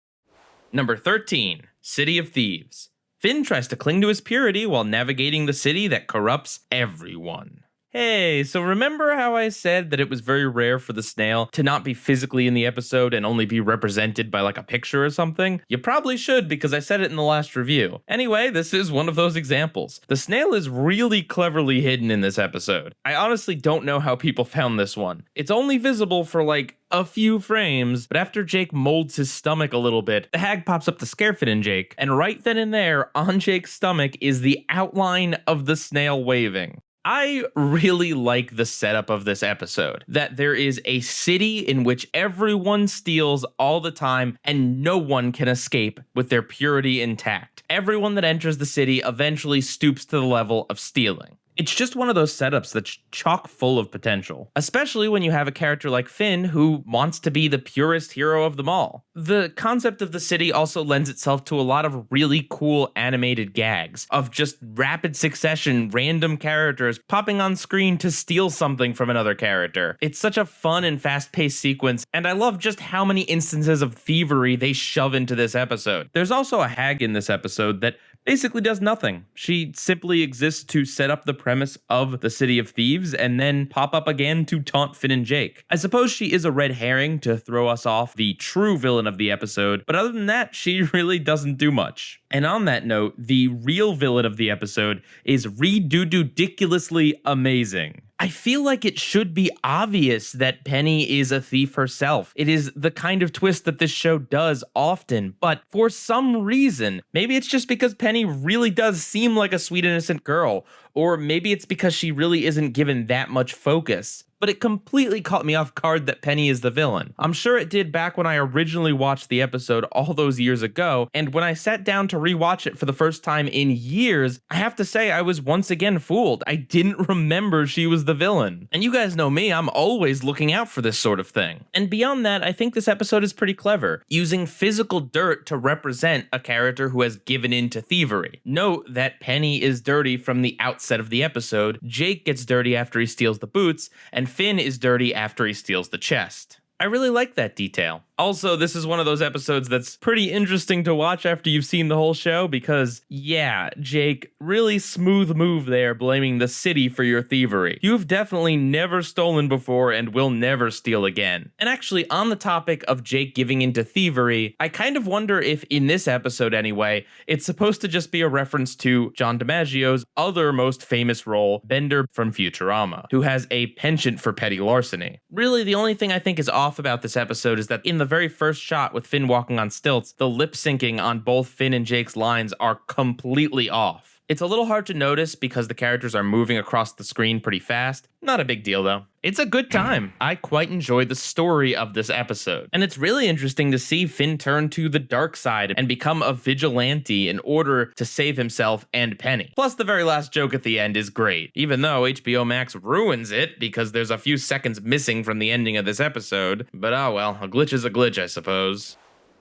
Number 13, City of Thieves. Finn tries to cling to his purity while navigating the city that corrupts everyone. Hey, so remember how I said that it was very rare for the snail to not be physically in the episode and only be represented by like a picture or something? You probably should because I said it in the last review. Anyway, this is one of those examples. The snail is really cleverly hidden in this episode. I honestly don't know how people found this one. It's only visible for like a few frames, but after Jake molds his stomach a little bit, the hag pops up to scare Finn and Jake, and right then and there on Jake's stomach is the outline of the snail waving. I really like the setup of this episode, that there is a city in which everyone steals all the time and no one can escape with their purity intact. Everyone that enters the city eventually stoops to the level of stealing. It's just one of those setups that's chock full of potential, especially when you have a character like Finn who wants to be the purest hero of them all. The concept of the city also lends itself to a lot of really cool animated gags of just rapid succession, random characters popping on screen to steal something from another character. It's such a fun and fast-paced sequence, and I love just how many instances of thievery they shove into this episode. There's also a hag in this episode that basically does nothing. She simply exists to set up the premise of the City of Thieves and then pop up again to taunt Finn and Jake. I suppose she is a red herring to throw us off the true villain of the episode, but other than that, she really doesn't do much. And on that note, the real villain of the episode is ridiculously amazing. I feel like it should be obvious that Penny is a thief herself. It is the kind of twist that this show does often, but for some reason, maybe it's just because Penny really does seem like a sweet innocent girl, or maybe it's because she really isn't given that much focus. But it completely caught me off guard that Penny is the villain. I'm sure it did back when I originally watched the episode all those years ago, and when I sat down to rewatch it for the first time in years, I have to say I was once again fooled. I didn't remember she was the villain. And you guys know me, I'm always looking out for this sort of thing. And beyond that, I think this episode is pretty clever, using physical dirt to represent a character who has given in to thievery. Note that Penny is dirty from the outset of the episode, Jake gets dirty after he steals the boots, and Finn is dirty after he steals the chest. I really like that detail. Also, this is one of those episodes that's pretty interesting to watch after you've seen the whole show because, yeah, Jake, really smooth move there blaming the city for your thievery. You've definitely never stolen before and will never steal again. And actually, on the topic of Jake giving into thievery, I kind of wonder if, in this episode anyway, it's supposed to just be a reference to John DiMaggio's other most famous role, Bender from Futurama, who has a penchant for petty larceny. Really, the only thing I think is off about this episode is that in the very first shot with Finn walking on stilts, the lip syncing on both Finn and Jake's lines are completely off. It's a little hard to notice because the characters are moving across the screen pretty fast. Not a big deal though. It's a good time. I quite enjoyed the story of this episode. And it's really interesting to see Finn turn to the dark side and become a vigilante in order to save himself and Penny. Plus, the very last joke at the end is great, even though HBO Max ruins it because there's a few seconds missing from the ending of this episode. But oh well, a glitch is a glitch, I suppose.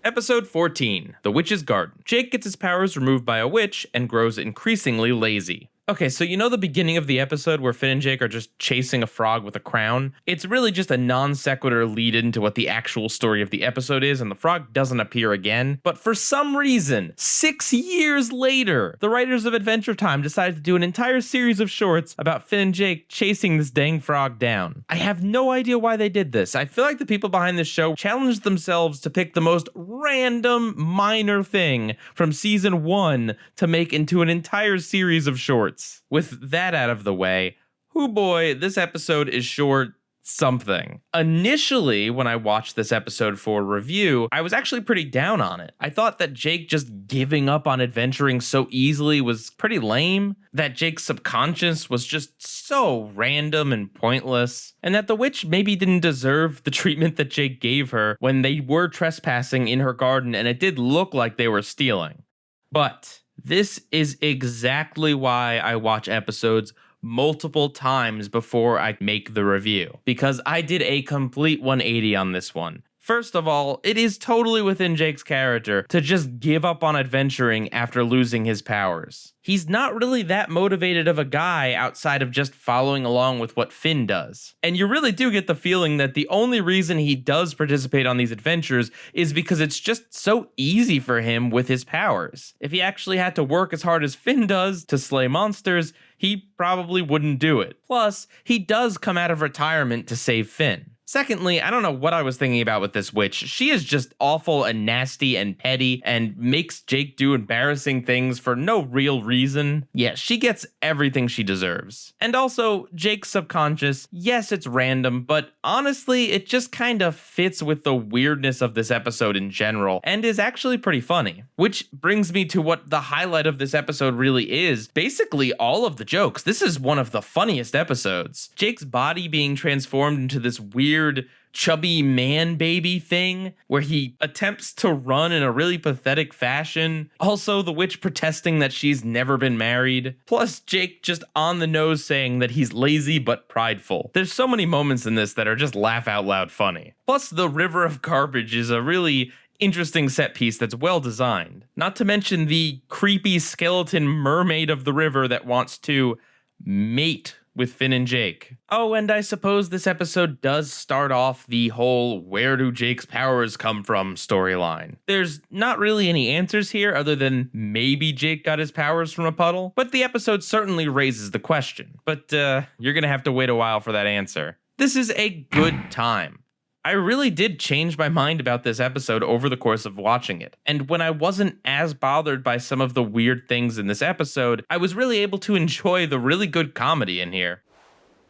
Episode 14, The Witch's Garden. Jake gets his powers removed by a witch and grows increasingly lazy. Okay, so you know the beginning of the episode where Finn and Jake are just chasing a frog with a crown? It's really just a non sequitur lead into what the actual story of the episode is, and the frog doesn't appear again. But for some reason, 6 years later, the writers of Adventure Time decided to do an entire series of shorts about Finn and Jake chasing this dang frog down. I have no idea why they did this. I feel like the people behind this show challenged themselves to pick the most random minor thing from season 1 to make into an entire series of shorts. With that out of the way, hoo boy, this episode is short something. Initially, when I watched this episode for review, I was actually pretty down on it. I thought that Jake just giving up on adventuring so easily was pretty lame, that Jake's subconscious was just so random and pointless, and that the witch maybe didn't deserve the treatment that Jake gave her when they were trespassing in her garden and it did look like they were stealing. But this is exactly why I watch episodes multiple times before I make the review, because I did a complete 180 on this one. First of all, it is totally within Jake's character to just give up on adventuring after losing his powers. He's not really that motivated of a guy outside of just following along with what Finn does. And you really do get the feeling that the only reason he does participate on these adventures is because it's just so easy for him with his powers. If he actually had to work as hard as Finn does to slay monsters, he probably wouldn't do it. Plus, he does come out of retirement to save Finn. Secondly, I don't know what I was thinking about with this witch. She is just awful and nasty and petty and makes Jake do embarrassing things for no real reason. Yeah, she gets everything she deserves. And also, Jake's subconscious, yes, it's random, but honestly, it just kind of fits with the weirdness of this episode in general and is actually pretty funny. Which brings me to what the highlight of this episode really is. Basically, all of the jokes. This is one of the funniest episodes. Jake's body being transformed into this weird chubby man baby thing where he attempts to run in a really pathetic fashion. Also, the witch protesting that she's never been married. Plus, Jake just on the nose saying that he's lazy but prideful. There's so many moments in this that are just laugh out loud funny. Plus, the river of garbage is a really interesting set piece that's well designed. Not to mention the creepy skeleton mermaid of the river that wants to mate with Finn and Jake. Oh, and I suppose this episode does start off the whole where do Jake's powers come from storyline. There's not really any answers here other than maybe Jake got his powers from a puddle, but the episode certainly raises the question. But you're gonna have to wait a while for that answer. This is a good time. I really did change my mind about this episode over the course of watching it. And when I wasn't as bothered by some of the weird things in this episode, I was really able to enjoy the really good comedy in here.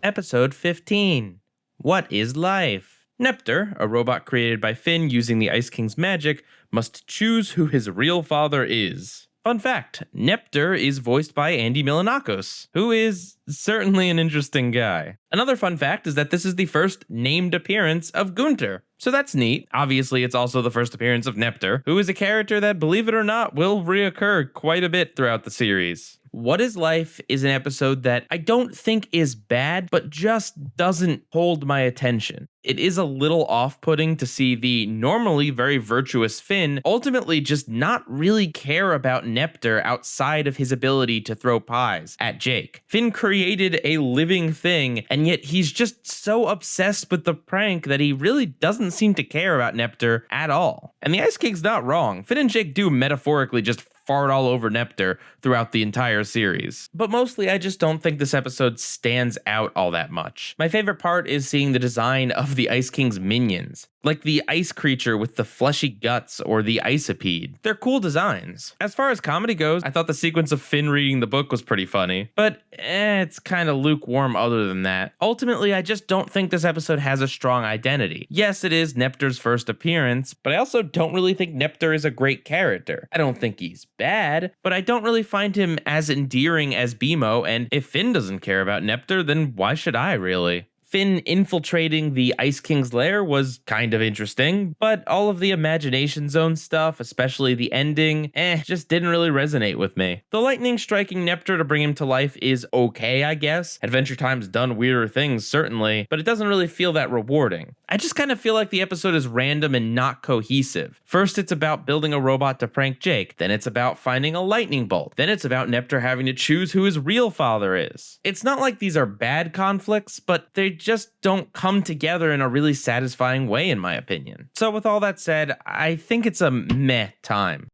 Episode 15. What is life? Nepter, a robot created by Finn using the Ice King's magic, must choose who his real father is. Fun fact, Nepter is voiced by Andy Milanakos, who is certainly an interesting guy. Another fun fact is that this is the first named appearance of Gunter. So that's neat. Obviously, it's also the first appearance of Nepter, who is a character that, believe it or not, will reoccur quite a bit throughout the series. What is Life is an episode that I don't think is bad, but just doesn't hold my attention. It is a little off-putting to see the normally very virtuous Finn ultimately just not really care about Nepter outside of his ability to throw pies at Jake. Finn created a living thing, and yet he's just so obsessed with the prank that he really doesn't seem to care about Nepter at all. And the Ice King's not wrong. Finn and Jake do metaphorically just fart all over Nepter throughout the entire series. But mostly, I just don't think this episode stands out all that much. My favorite part is seeing the design of the Ice King's minions. like the ice creature with the fleshy guts or the Isopede. They're cool designs. As far as comedy goes, I thought the sequence of Finn reading the book was pretty funny, but it's kind of lukewarm other than that. Ultimately, I just don't think this episode has a strong identity. Yes, it is Neptur's first appearance, but I also don't really think Neptur is a great character. I don't think he's bad, but I don't really find him as endearing as BMO, and if Finn doesn't care about Neptur, then why should I really? Finn infiltrating the Ice King's lair was kind of interesting, but all of the Imagination Zone stuff, especially the ending, just didn't really resonate with me. The lightning striking Neptur to bring him to life is okay, I guess. Adventure Time's done weirder things, certainly, but it doesn't really feel that rewarding. I just kind of feel like the episode is random and not cohesive. First, it's about building a robot to prank Jake, then it's about finding a lightning bolt, then it's about Neptur having to choose who his real father is. It's not like these are bad conflicts, but they just don't come together in a really satisfying way, in my opinion. So with all that said, I think it's a meh time.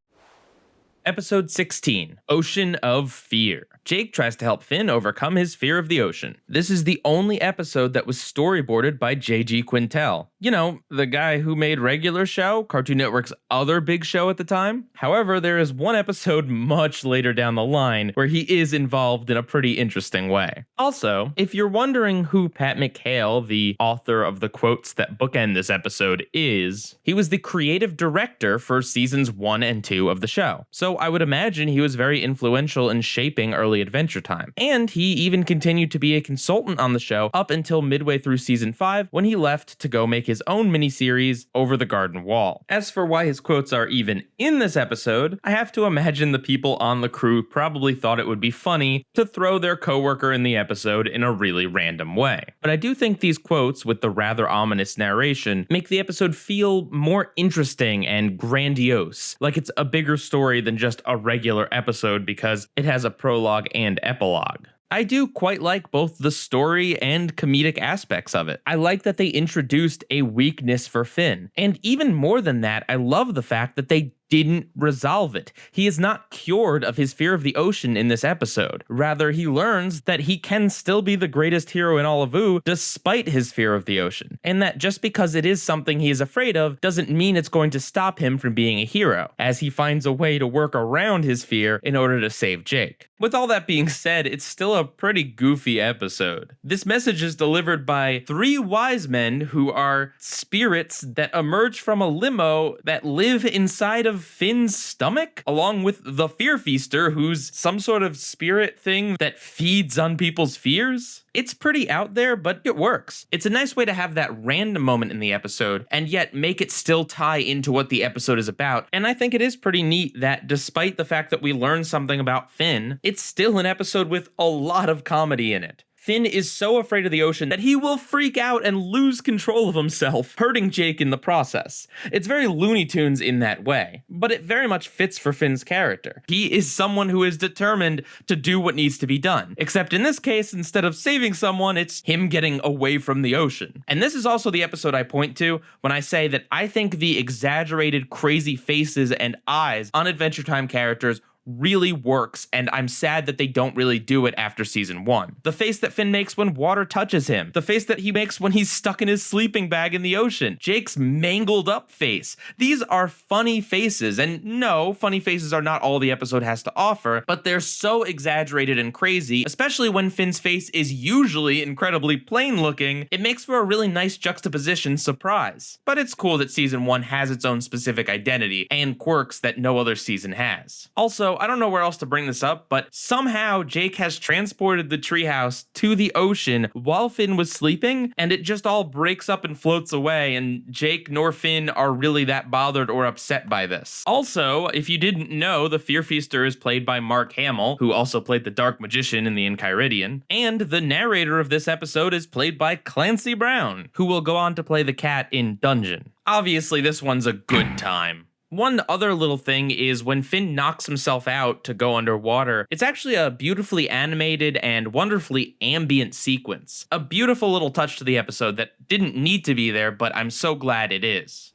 Episode 16, Ocean of Fear. Jake tries to help Finn overcome his fear of the ocean. This is the only episode that was storyboarded by J.G. Quintel. You know, the guy who made Regular Show, Cartoon Network's other big show at the time. However, there is one episode much later down the line where he is involved in a pretty interesting way. Also, if you're wondering who Pat McHale, the author of the quotes that bookend this episode, is, he was the creative director for seasons 1 and 2 of the show. So I would imagine he was very influential in shaping early Adventure Time. And he even continued to be a consultant on the show up until midway through season 5 when he left to go make his own miniseries, Over the Garden Wall. As for why his quotes are even in this episode, I have to imagine the people on the crew probably thought it would be funny to throw their coworker in the episode in a really random way. But I do think these quotes, with the rather ominous narration, make the episode feel more interesting and grandiose, like it's a bigger story than just a regular episode because it has a prologue and epilogue. I do quite like both the story and comedic aspects of it. I like that they introduced a weakness for Finn. And even more than that, I love the fact that they didn't resolve it. He is not cured of his fear of the ocean in this episode. Rather, he learns that he can still be the greatest hero in all of Ooo despite his fear of the ocean. And that just because it is something he is afraid of doesn't mean it's going to stop him from being a hero, as he finds a way to work around his fear in order to save Jake. With all that being said, it's still a pretty goofy episode. This message is delivered by 3 wise men who are spirits that emerge from a limo that live inside of Finn's stomach, along with the Fear Feaster, who's some sort of spirit thing that feeds on people's fears. It's pretty out there, but it works. It's a nice way to have that random moment in the episode, and yet make it still tie into what the episode is about. And I think it is pretty neat that despite the fact that we learn something about Finn, it's still an episode with a lot of comedy in it. Finn is so afraid of the ocean that he will freak out and lose control of himself, hurting Jake in the process. It's very Looney Tunes in that way, but it very much fits for Finn's character. He is someone who is determined to do what needs to be done, except in this case, instead of saving someone, it's him getting away from the ocean. And this is also the episode I point to when I say that I think the exaggerated crazy faces and eyes on Adventure Time characters really works, and I'm sad that they don't really do it after season 1. The face that Finn makes when water touches him, the face that he makes when he's stuck in his sleeping bag in the ocean, Jake's mangled up face. These are funny faces, and no, funny faces are not all the episode has to offer, but they're so exaggerated and crazy, especially when Finn's face is usually incredibly plain looking. It makes for a really nice juxtaposition surprise. But it's cool that season 1 has its own specific identity and quirks that no other season has. Also, I don't know where else to bring this up, but somehow Jake has transported the treehouse to the ocean while Finn was sleeping, and it just all breaks up and floats away, and Jake nor Finn are really that bothered or upset by this. Also, if you didn't know, the Fear Feaster is played by Mark Hamill, who also played the Dark Magician in the Enchiridion, and the narrator of this episode is played by Clancy Brown, who will go on to play the cat in Dungeon. Obviously, this one's a good time. One other little thing is when Finn knocks himself out to go underwater, it's actually a beautifully animated and wonderfully ambient sequence. A beautiful little touch to the episode that didn't need to be there, but I'm so glad it is.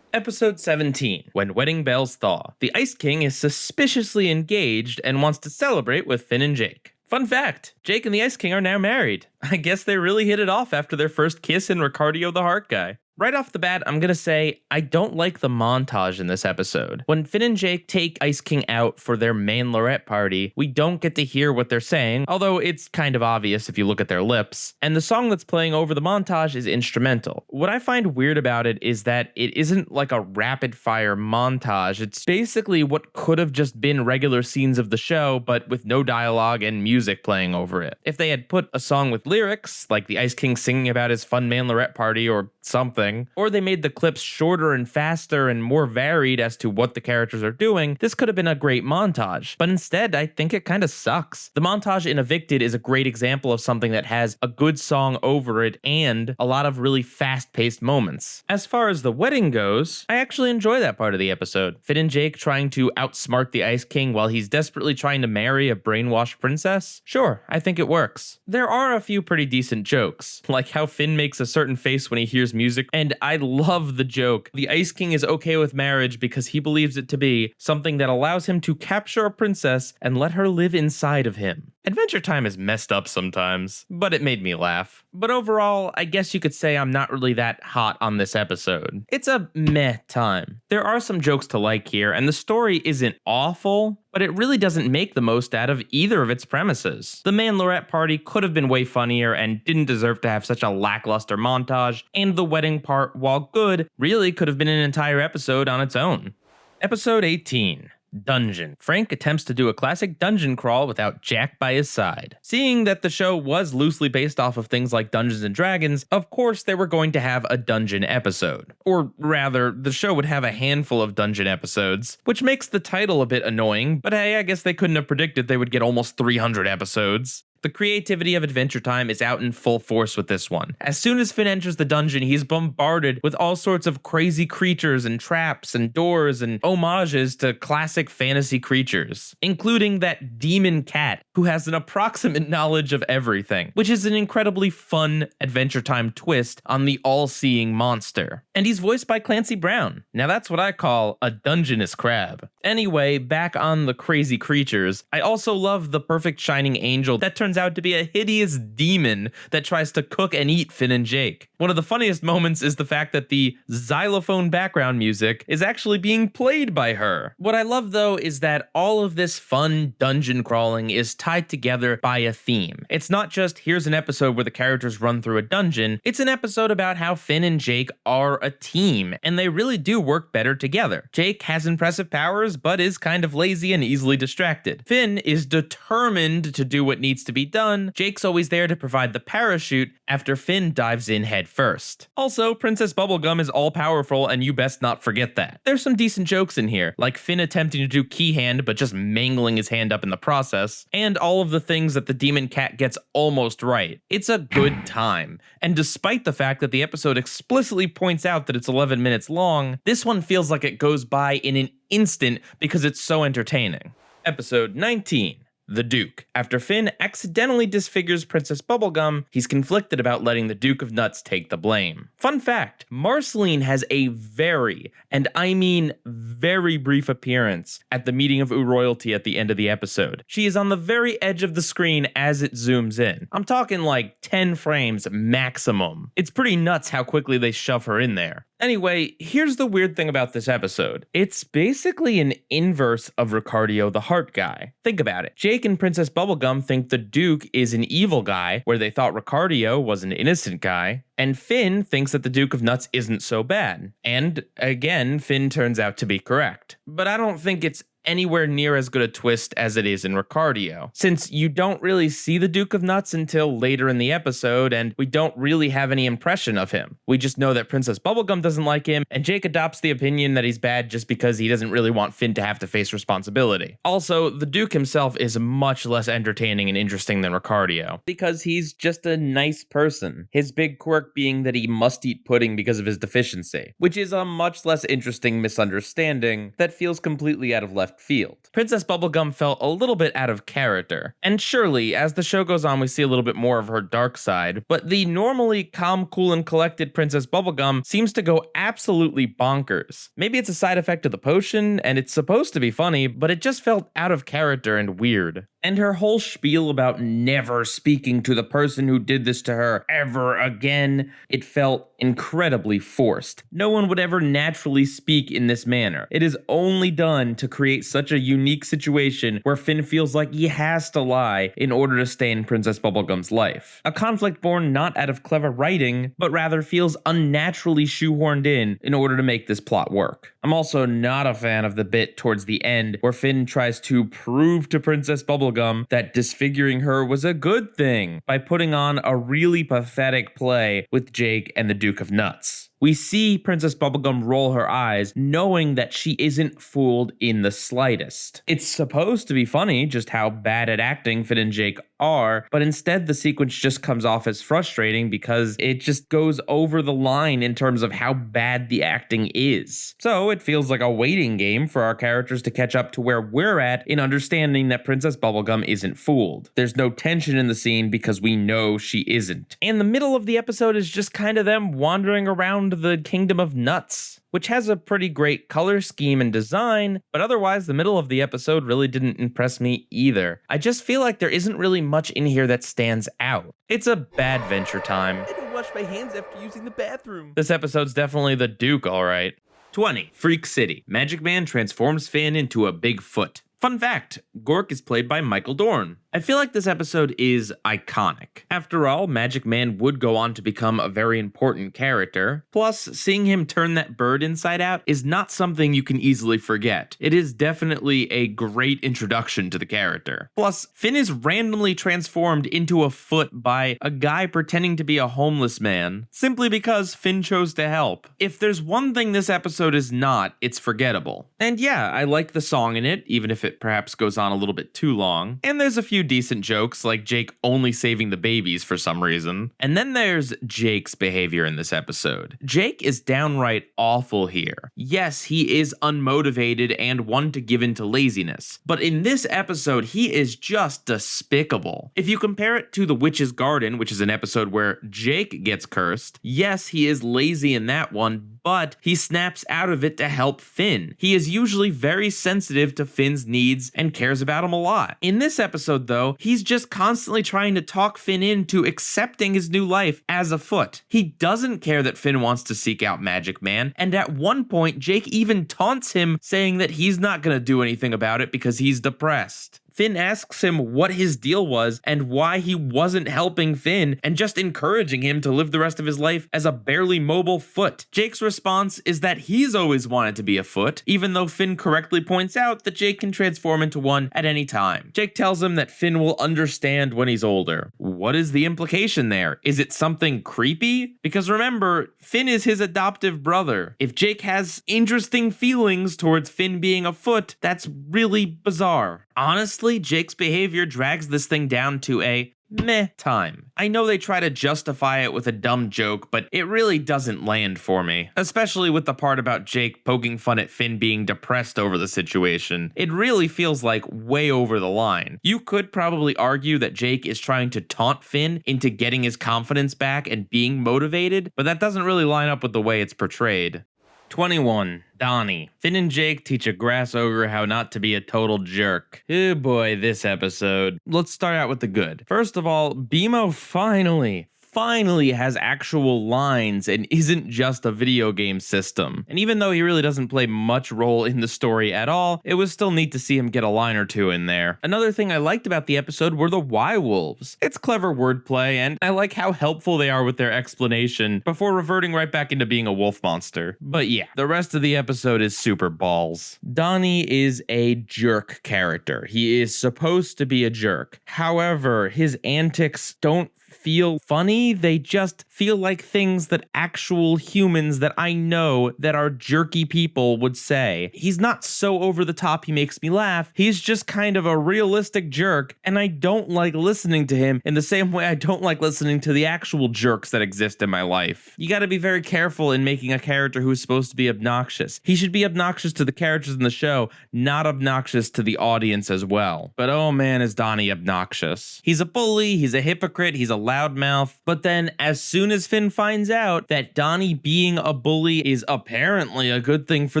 Episode 17, When Wedding Bells Thaw. The Ice King is suspiciously engaged and wants to celebrate with Finn and Jake. Fun fact, Jake and the Ice King are now married. I guess they really hit it off after their first kiss in Ricardio the Heart Guy. Right off the bat, I'm gonna say I don't like the montage in this episode. When Finn and Jake take Ice King out for their main Lorette party, we don't get to hear what they're saying, although it's kind of obvious if you look at their lips. And the song that's playing over the montage is instrumental. What I find weird about it is that it isn't like a rapid fire montage. It's basically what could have just been regular scenes of the show, but with no dialogue and music playing over it. If they had put a song with lyrics, like the Ice King singing about his fun main Lorette party or something, or they made the clips shorter and faster and more varied as to what the characters are doing, this could have been a great montage. But instead, I think it kind of sucks. The montage in Evicted is a great example of something that has a good song over it and a lot of really fast-paced moments. As far as the wedding goes, I actually enjoy that part of the episode. Finn and Jake trying to outsmart the Ice King while he's desperately trying to marry a brainwashed princess? Sure, I think it works. There are a few pretty decent jokes, like how Finn makes a certain face when he hears music, and I love the joke. The Ice King is okay with marriage because he believes it to be something that allows him to capture a princess and let her live inside of him. Adventure Time is messed up sometimes, but it made me laugh. But overall, I guess you could say I'm not really that hot on this episode. It's a meh time. There are some jokes to like here, and the story isn't awful, but it really doesn't make the most out of either of its premises. The main Lorette party could have been way funnier and didn't deserve to have such a lackluster montage, and the wedding part, while good, really could have been an entire episode on its own. Episode 18. Dungeon. Frank attempts to do a classic dungeon crawl without Jack by his side. Seeing that the show was loosely based off of things like Dungeons and Dragons, of course they were going to have a dungeon episode. Or rather, the show would have a handful of dungeon episodes, which makes the title a bit annoying, but hey, I guess they couldn't have predicted they would get almost 300 episodes. The creativity of Adventure Time is out in full force with this one. As soon as Finn enters the dungeon, he's bombarded with all sorts of crazy creatures and traps and doors and homages to classic fantasy creatures, including that demon cat who has an approximate knowledge of everything, which is an incredibly fun Adventure Time twist on the all-seeing monster. And he's voiced by Clancy Brown. Now that's what I call a Dungeness crab. Anyway, back on the crazy creatures, I also love the perfect shining angel that turns out to be a hideous demon that tries to cook and eat Finn and Jake. One of the funniest moments is the fact that the xylophone background music is actually being played by her. What I love though is that all of this fun dungeon crawling is tied together by a theme. It's not just here's an episode where the characters run through a dungeon, it's an episode about how Finn and Jake are a team, and they really do work better together. Jake has impressive powers, but is kind of lazy and easily distracted. Finn is determined to do what needs to be done. Jake's always there to provide the parachute after Finn dives in head first. Also, Princess Bubblegum is all-powerful, and you best not forget that. There's some decent jokes in here, like Finn attempting to do key hand but just mangling his hand up in the process, and all of the things that the demon cat gets almost right. It's a good time, and despite the fact that the episode explicitly points out that it's 11 minutes long, this one feels like it goes by in an instant because it's so entertaining. Episode 19. The Duke. After Finn accidentally disfigures Princess Bubblegum, he's conflicted about letting the Duke of Nuts take the blame. Fun fact, Marceline has a very, and I mean very brief appearance at the meeting of royalty at the end of the episode. She is on the very edge of the screen as it zooms in. I'm talking like 10 frames maximum. It's pretty nuts how quickly they shove her in there. Anyway, here's the weird thing about this episode. It's basically an inverse of Ricardio the Heart Guy. Think about it. Jake and Princess Bubblegum think the Duke is an evil guy, where they thought Ricardio was an innocent guy, and Finn thinks that the Duke of Nuts isn't so bad. And again, Finn turns out to be correct. But I don't think it's anywhere near as good a twist as it is in Ricardio, since you don't really see the Duke of Nuts until later in the episode, and we don't really have any impression of him. We just know that Princess Bubblegum doesn't like him, and Jake adopts the opinion that he's bad just because he doesn't really want Finn to have to face responsibility. Also, the Duke himself is much less entertaining and interesting than Ricardio, because he's just a nice person. His big quirk being that he must eat pudding because of his deficiency, which is a much less interesting misunderstanding that feels completely out of left field. Princess Bubblegum felt a little bit out of character, and surely, as the show goes on, we see a little bit more of her dark side, but the normally calm, cool, and collected Princess Bubblegum seems to go absolutely bonkers. Maybe it's a side effect of the potion, and it's supposed to be funny, but it just felt out of character and weird. And her whole spiel about never speaking to the person who did this to her ever again, it felt incredibly forced. No one would ever naturally speak in this manner. It is only done to create such a unique situation where Finn feels like he has to lie in order to stay in Princess Bubblegum's life. A conflict born not out of clever writing, but rather feels unnaturally shoehorned in order to make this plot work. I'm also not a fan of the bit towards the end where Finn tries to prove to Princess Bubblegum that disfiguring her was a good thing by putting on a really pathetic play with Jake and the Duke of Nuts. We see Princess Bubblegum roll her eyes, knowing that she isn't fooled in the slightest. It's supposed to be funny just how bad at acting Finn and Jake are, but instead the sequence just comes off as frustrating because it just goes over the line in terms of how bad the acting is. So it feels like a waiting game for our characters to catch up to where we're at in understanding that Princess Bubblegum isn't fooled. There's no tension in the scene because we know she isn't. And the middle of the episode is just kind of them wandering around the Kingdom of Nuts, which has a pretty great color scheme and design, but otherwise the middle of the episode really didn't impress me either. I just feel like there isn't really much in here that stands out. It's a bad Adventure Time. I don't wash my hands after using the bathroom. This episode's definitely the Duke, alright. 20. Freak City. Magic Man transforms Finn into a Bigfoot. Fun fact, Gork is played by Michael Dorn. I feel like this episode is iconic. After all, Magic Man would go on to become a very important character. Plus, seeing him turn that bird inside out is not something you can easily forget. It is definitely a great introduction to the character. Plus, Finn is randomly transformed into a foot by a guy pretending to be a homeless man, simply because Finn chose to help. If there's one thing this episode is not, it's forgettable. And yeah, I like the song in it, even if it perhaps goes on a little bit too long. And there's a few decent jokes, like Jake only saving the babies for some reason. And then there's Jake's behavior in this episode. Jake is downright awful here. Yes, he is unmotivated and one to give in to laziness, but in this episode, he is just despicable. If you compare it to The Witch's Garden, which is an episode where Jake gets cursed, yes, he is lazy in that one, but he snaps out of it to help Finn. He is usually very sensitive to Finn's needs and cares about him a lot. In this episode, though, he's just constantly trying to talk Finn into accepting his new life as a foot. He doesn't care that Finn wants to seek out Magic Man, and at one point, Jake even taunts him, saying that he's not gonna do anything about it because he's depressed. Finn asks him what his deal was and why he wasn't helping Finn and just encouraging him to live the rest of his life as a barely mobile foot. Jake's response is that he's always wanted to be a foot, even though Finn correctly points out that Jake can transform into one at any time. Jake tells him that Finn will understand when he's older. What is the implication there? Is it something creepy? Because remember, Finn is his adoptive brother. If Jake has interesting feelings towards Finn being a foot, that's really bizarre. Honestly, Jake's behavior drags this thing down to a meh time. I know they try to justify it with a dumb joke, but it really doesn't land for me. Especially with the part about Jake poking fun at Finn being depressed over the situation. It really feels like way over the line. You could probably argue that Jake is trying to taunt Finn into getting his confidence back and being motivated, but that doesn't really line up with the way it's portrayed. 21. Donnie. Finn and Jake teach a grass ogre how not to be a total jerk. Oh boy, this episode. Let's start out with the good. First of all, BMO finally has actual lines and isn't just a video game system. And even though he really doesn't play much role in the story at all, it was still neat to see him get a line or two in there. Another thing I liked about the episode were the Y-Wolves. It's clever wordplay, and I like how helpful they are with their explanation before reverting right back into being a wolf monster. But yeah, the rest of the episode is super balls. Donnie is a jerk character. He is supposed to be a jerk. However, his antics don't feel funny, they just feel like things that actual humans that I know that are jerky people would say. He's not so over the top he makes me laugh, he's just kind of a realistic jerk, and I don't like listening to him in the same way I don't like listening to the actual jerks that exist in my life. You gotta be very careful in making a character who's supposed to be obnoxious. He should be obnoxious to the characters in the show, not obnoxious to the audience as well. But oh man, is Donnie obnoxious. He's a bully, he's a hypocrite, he's a loudmouth. But then as soon as Finn finds out that Donnie being a bully is apparently a good thing for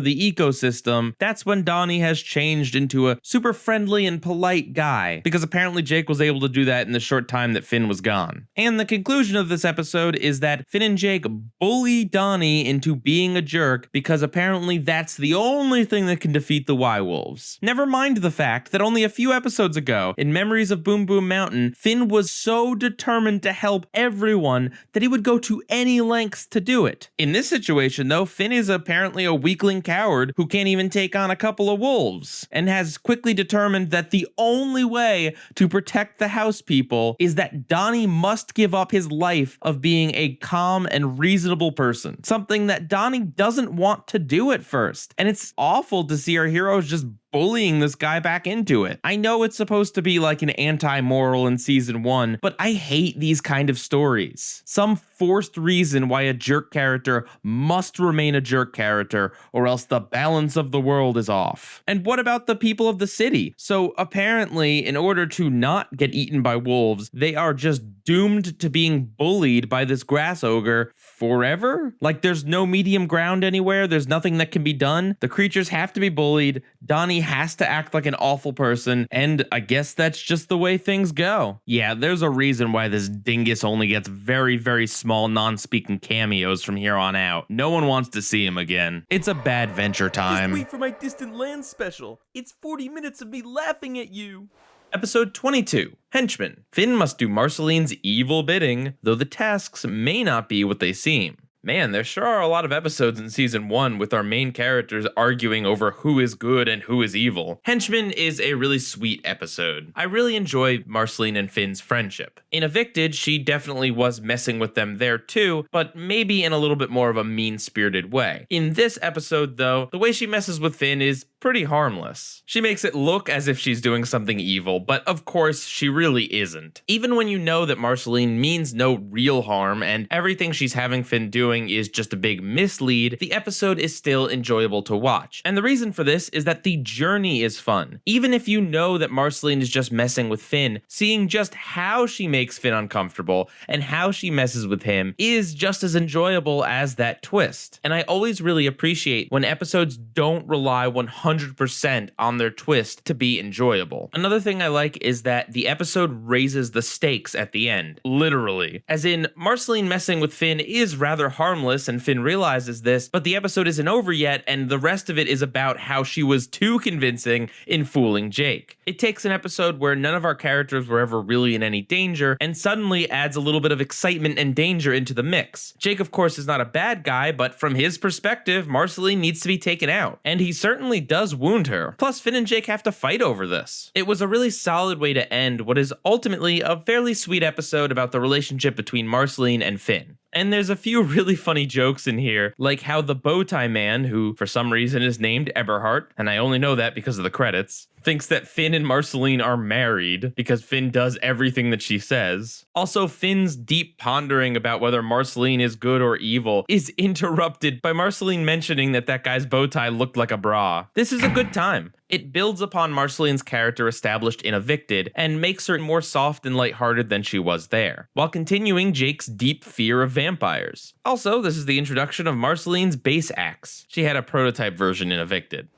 the ecosystem, that's when Donnie has changed into a super friendly and polite guy, because apparently Jake was able to do that in the short time that Finn was gone. And the conclusion of this episode is that Finn and Jake bully Donnie into being a jerk because apparently that's the only thing that can defeat the Y-Wolves. Never mind the fact that only a few episodes ago, in Memories of Boom Boom Mountain, Finn was so determined to help everyone that he would go to any lengths to do it. In this situation though, Finn is apparently a weakling coward who can't even take on a couple of wolves, and has quickly determined that the only way to protect the house people is that Donnie must give up his life of being a calm and reasonable person, something that Donnie doesn't want to do at first. And it's awful to see our heroes just bullying this guy back into it. I know it's supposed to be like an anti-moral in season 1, but I hate these kind of stories. Some forced reason why a jerk character must remain a jerk character, or else the balance of the world is off. And what about the people of the city? So apparently, in order to not get eaten by wolves, they are just doomed to being bullied by this grass ogre forever? Like there's no medium ground anywhere, there's nothing that can be done. The creatures have to be bullied, Donnie has to act like an awful person, and I guess that's just the way things go. Yeah, there's a reason why this dingus only gets very, very small non-speaking cameos from here on out. No one wants to see him again. It's a bad Adventure Time. Just wait for my Distant Lands special. It's 40 minutes of me laughing at you. Episode 22, Henchmen. Finn must do Marceline's evil bidding, though the tasks may not be what they seem. Man, there sure are a lot of episodes in season 1 with our main characters arguing over who is good and who is evil. Henchmen is a really sweet episode. I really enjoy Marceline and Finn's friendship. In Evicted, she definitely was messing with them there too, but maybe in a little bit more of a mean-spirited way. In this episode though, the way she messes with Finn is pretty harmless. She makes it look as if she's doing something evil, but of course she really isn't. Even when you know that Marceline means no real harm and everything she's having Finn doing is just a big mislead, the episode is still enjoyable to watch. And the reason for this is that the journey is fun. Even if you know that Marceline is just messing with Finn, seeing just how she makes Finn uncomfortable and how she messes with him is just as enjoyable as that twist. And I always really appreciate when episodes don't rely 100% on their twist to be enjoyable. Another thing I like is that the episode raises the stakes at the end, literally. As in, Marceline messing with Finn is rather harmless and Finn realizes this, but the episode isn't over yet and the rest of it is about how she was too convincing in fooling Jake. It takes an episode where none of our characters were ever really in any danger and suddenly adds a little bit of excitement and danger into the mix. Jake of course is not a bad guy, but from his perspective, Marceline needs to be taken out, and he certainly does wound her. Plus Finn and Jake have to fight over this. It was a really solid way to end what is ultimately a fairly sweet episode about the relationship between Marceline and Finn. And there's a few really funny jokes in here, like how the Bowtie Man, who for some reason is named Eberhard, and I only know that because of the credits, thinks that Finn and Marceline are married because Finn does everything that she says. Also, Finn's deep pondering about whether Marceline is good or evil is interrupted by Marceline mentioning that that guy's bow tie looked like a bra. This is a good time. It builds upon Marceline's character established in Evicted and makes her more soft and lighthearted than she was there, while continuing Jake's deep fear of vampires. Also, this is the introduction of Marceline's bass axe. She had a prototype version in Evicted.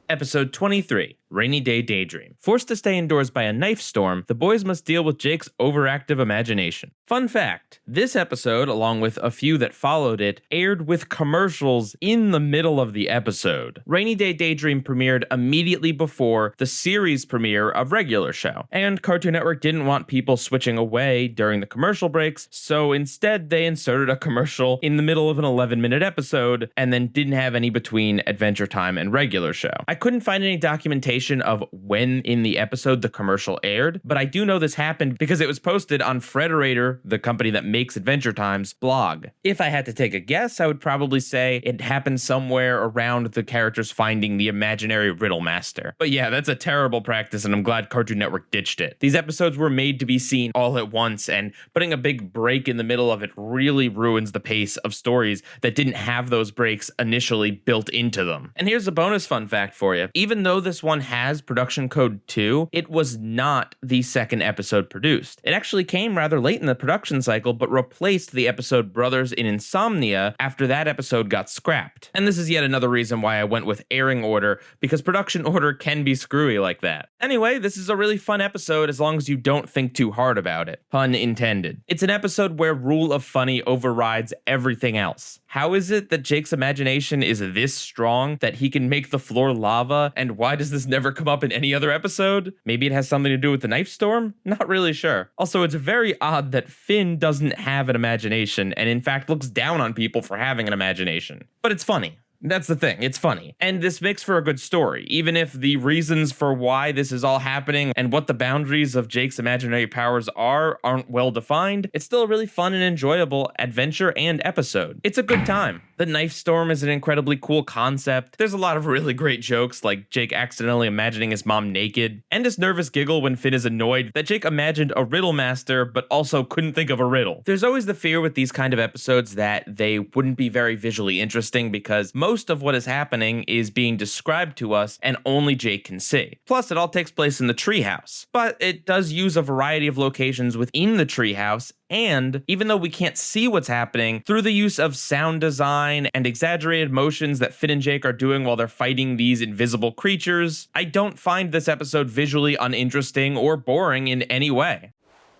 Episode 23, Rainy Day Daydream. Forced to stay indoors by a knife storm, the boys must deal with Jake's overactive imagination. Fun fact, this episode, along with a few that followed it, aired with commercials in the middle of the episode. Rainy Day Daydream premiered immediately before the series premiere of regular show, and Cartoon Network didn't want people switching away during the commercial breaks, so instead they inserted a commercial in the middle of an 11-minute episode, and then didn't have any between Adventure Time and regular show. I couldn't find any documentation of when in the episode the commercial aired, but I do know this happened because it was posted on Frederator, the company that makes Adventure Time's blog. If I had to take a guess, I would probably say it happened somewhere around the characters finding the imaginary Riddle Master. But yeah, that's a terrible practice, and I'm glad Cartoon Network ditched it. These episodes were made to be seen all at once, and putting a big break in the middle of it really ruins the pace of stories that didn't have those breaks initially built into them. And here's a bonus fun fact for you. Even though this one has production code 2, it was not the second episode produced. It actually came rather late in the production cycle, but replaced the episode Brothers in Insomnia after that episode got scrapped. And this is yet another reason why I went with airing order, because production order can be screwy like that. Anyway, this is a really fun episode as long as you don't think too hard about it. Pun intended. It's an episode where rule of funny overrides everything else. How is it that Jake's imagination is this strong that he can make the floor lava, and why does this never come up in any other episode? Maybe it has something to do with the knife storm? Not really sure. Also, it's very odd that Finn doesn't have an imagination, and in fact looks down on people for having an imagination. But it's funny. That's the thing, it's funny. And this makes for a good story, even if the reasons for why this is all happening and what the boundaries of Jake's imaginary powers aren't well defined. It's still a really fun and enjoyable adventure and episode. It's a good time. The knife storm is an incredibly cool concept. There's a lot of really great jokes, like Jake accidentally imagining his mom naked, and his nervous giggle when Finn is annoyed that Jake imagined a riddle master but also couldn't think of a riddle. There's always the fear with these kind of episodes that they wouldn't be very visually interesting because most of what is happening is being described to us and only Jake can see. Plus, it all takes place in the treehouse, but it does use a variety of locations within the treehouse. And even though we can't see what's happening, through the use of sound design and exaggerated motions that Finn and Jake are doing while they're fighting these invisible creatures, I don't find this episode visually uninteresting or boring in any way.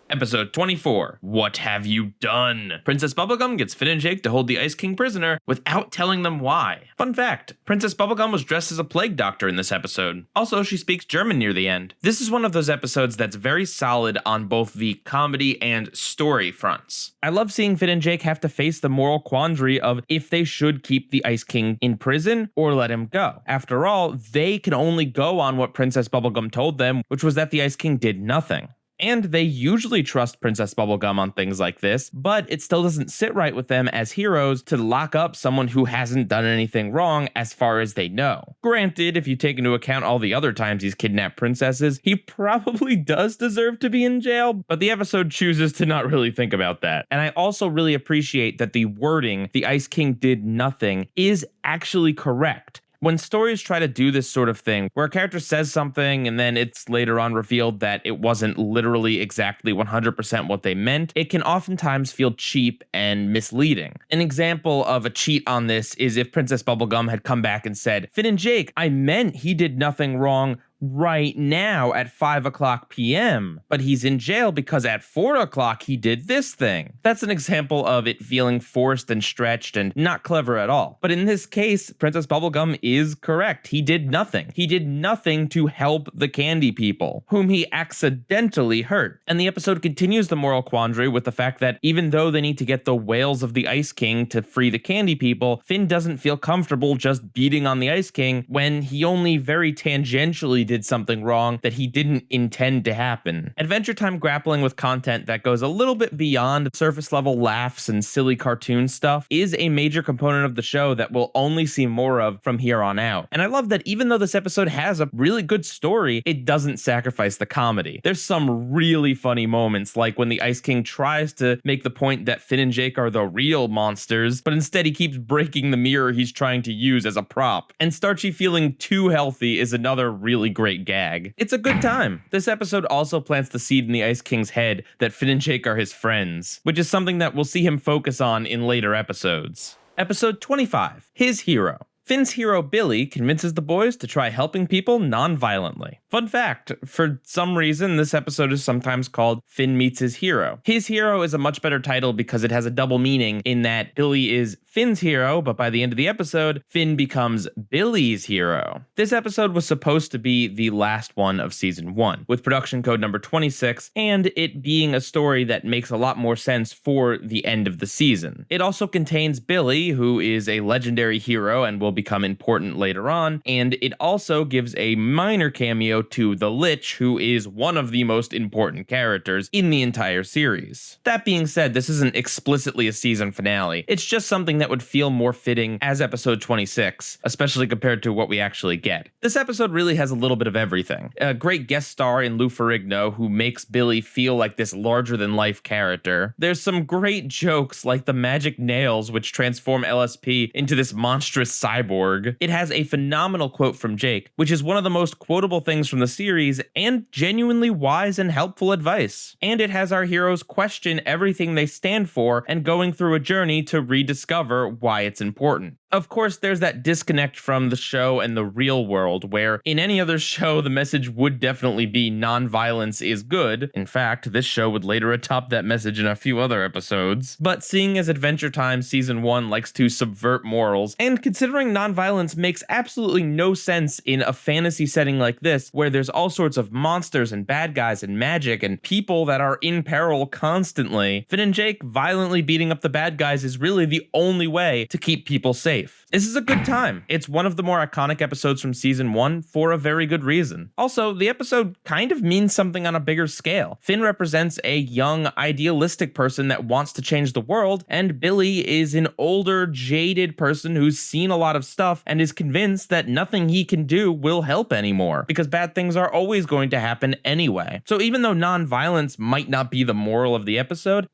Episode 24, What Have You Done? Princess Bubblegum gets Finn and Jake to hold the Ice King prisoner without telling them why. Fun fact, Princess Bubblegum was dressed as a plague doctor in this episode. Also, she speaks German near the end. This is one of those episodes that's very solid on both the comedy and story fronts. I love seeing Finn and Jake have to face the moral quandary of if they should keep the Ice King in prison or let him go. After all, they can only go on what Princess Bubblegum told them, which was that the Ice King did nothing. And they usually trust Princess Bubblegum on things like this, but it still doesn't sit right with them as heroes to lock up someone who hasn't done anything wrong as far as they know. Granted, if you take into account all the other times he's kidnapped princesses, he probably does deserve to be in jail, but the episode chooses to not really think about that. And I also really appreciate that the wording, "the Ice King did nothing," is actually correct. When stories try to do this sort of thing, where a character says something and then it's later on revealed that it wasn't literally exactly 100% what they meant, it can oftentimes feel cheap and misleading. An example of a cheat on this is if Princess Bubblegum had come back and said, "Finn and Jake, I meant he did nothing wrong right now at 5 o'clock p.m. but he's in jail because at 4 o'clock he did this thing." That's an example of it feeling forced and stretched and not clever at all. But in this case, Princess Bubblegum is correct. He did nothing. He did nothing to help the candy people, whom he accidentally hurt. And the episode continues the moral quandary with the fact that even though they need to get the whales of the Ice King to free the candy people, Finn doesn't feel comfortable just beating on the Ice King when he only very tangentially did something wrong that he didn't intend to happen. Adventure Time grappling with content that goes a little bit beyond surface level laughs and silly cartoon stuff is a major component of the show that we'll only see more of from here on out. And I love that even though this episode has a really good story, it doesn't sacrifice the comedy. There's some really funny moments, like when the Ice King tries to make the point that Finn and Jake are the real monsters, but instead he keeps breaking the mirror he's trying to use as a prop. And Starchy feeling too healthy is another really great gag. It's a good time. This episode also plants the seed in the Ice King's head that Finn and Jake are his friends, which is something that we'll see him focus on in later episodes. Episode 25, His Hero. Finn's hero Billy convinces the boys to try helping people non-violently. Fun fact, for some reason, this episode is sometimes called Finn Meets His Hero. His Hero is a much better title because it has a double meaning in that Billy is Finn's hero, but by the end of the episode, Finn becomes Billy's hero. This episode was supposed to be the last one of season 1, with production code number 26, and it being a story that makes a lot more sense for the end of the season. It also contains Billy, who is a legendary hero and will become important later on, and it also gives a minor cameo to the Lich, who is one of the most important characters in the entire series. That being said, this isn't explicitly a season finale. It's just something that would feel more fitting as episode 26, especially compared to what we actually get. This episode really has a little bit of everything. A great guest star in Lou Ferrigno, who makes Billy feel like this larger-than-life character. There's some great jokes like the magic nails, which transform LSP into this monstrous cyber cyborg. It has a phenomenal quote from Jake, which is one of the most quotable things from the series and genuinely wise and helpful advice. And it has our heroes question everything they stand for and going through a journey to rediscover why it's important. Of course, there's that disconnect from the show and the real world, where in any other show, the message would definitely be non-violence is good. In fact, this show would later atop that message in a few other episodes. But seeing as Adventure Time Season 1 likes to subvert morals, and considering non-violence makes absolutely no sense in a fantasy setting like this, where there's all sorts of monsters and bad guys and magic and people that are in peril constantly, Finn and Jake violently beating up the bad guys is really the only way to keep people safe. This is a good time. It's one of the more iconic episodes from Season 1 for a very good reason. Also, the episode kind of means something on a bigger scale. Finn represents a young, idealistic person that wants to change the world, and Billy is an older, jaded person who's seen a lot of stuff and is convinced that nothing he can do will help anymore, because bad things are always going to happen anyway. So even though non-violence might not be the moral of the episode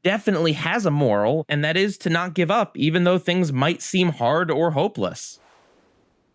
definitely has a moral, and that is to not give up even though things might seem hard or hopeless.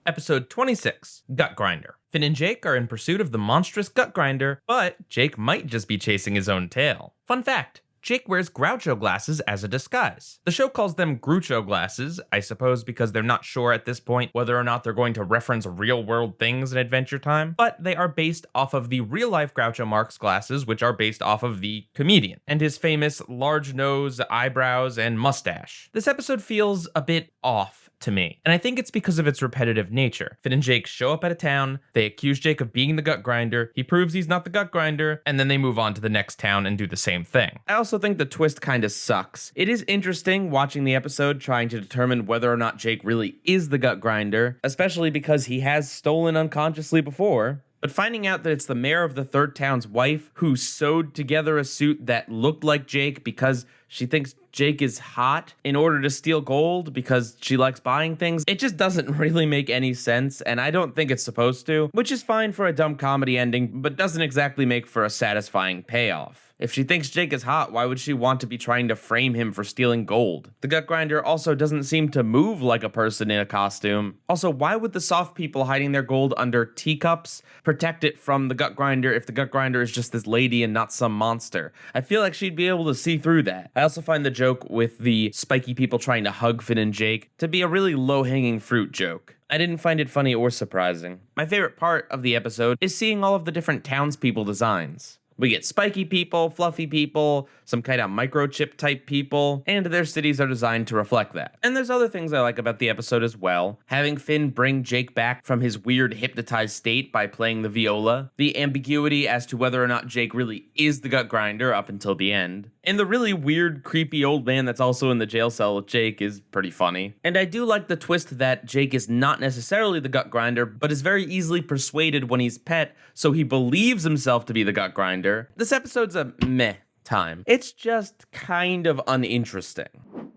Episode 26, Gut Grinder. Finn and Jake are in pursuit of the monstrous Gut Grinder, but Jake might just be chasing his own tail. Fun fact, Jake wears Groucho glasses as a disguise. The show calls them Grucho glasses, I suppose because they're not sure at this point whether or not they're going to reference real-world things in Adventure Time, but they are based off of the real-life Groucho Marx glasses, which are based off of the comedian, and his famous large nose, eyebrows, and mustache. This episode feels a bit off to me, and I think it's because of its repetitive nature. Finn and Jake show up at a town, they accuse Jake of being the Gut Grinder, he proves he's not the Gut Grinder, and then they move on to the next town and do the same thing. I also think the twist kind of sucks. It is interesting watching the episode trying to determine whether or not Jake really is the Gut Grinder, especially because he has stolen unconsciously before. But finding out that it's the mayor of the third town's wife who sewed together a suit that looked like Jake because she thinks Jake is hot in order to steal gold because she likes buying things, it just doesn't really make any sense, and I don't think it's supposed to, which is fine for a dumb comedy ending, but doesn't exactly make for a satisfying payoff. If she thinks Jake is hot, why would she want to be trying to frame him for stealing gold? The Gut Grinder also doesn't seem to move like a person in a costume. Also, why would the soft people hiding their gold under teacups protect it from the Gut Grinder if the Gut Grinder is just this lady and not some monster? I feel like she'd be able to see through that. I also find the joke with the spiky people trying to hug Finn and Jake to be a really low-hanging fruit joke. I didn't find it funny or surprising. My favorite part of the episode is seeing all of the different townspeople designs. We get spiky people, fluffy people, some kind of microchip type people, and their cities are designed to reflect that. And there's other things I like about the episode as well. Having Finn bring Jake back from his weird hypnotized state by playing the viola, the ambiguity as to whether or not Jake really is the Gut Grinder up until the end, and the really weird, creepy old man that's also in the jail cell with Jake is pretty funny. And I do like the twist that Jake is not necessarily the Gut Grinder, but is very easily persuaded when he's pet, so he believes himself to be the Gut Grinder. This episode's a meh time. It's just kind of uninteresting.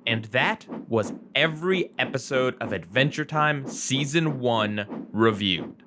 And that was every episode of Adventure Time Season 1 reviewed.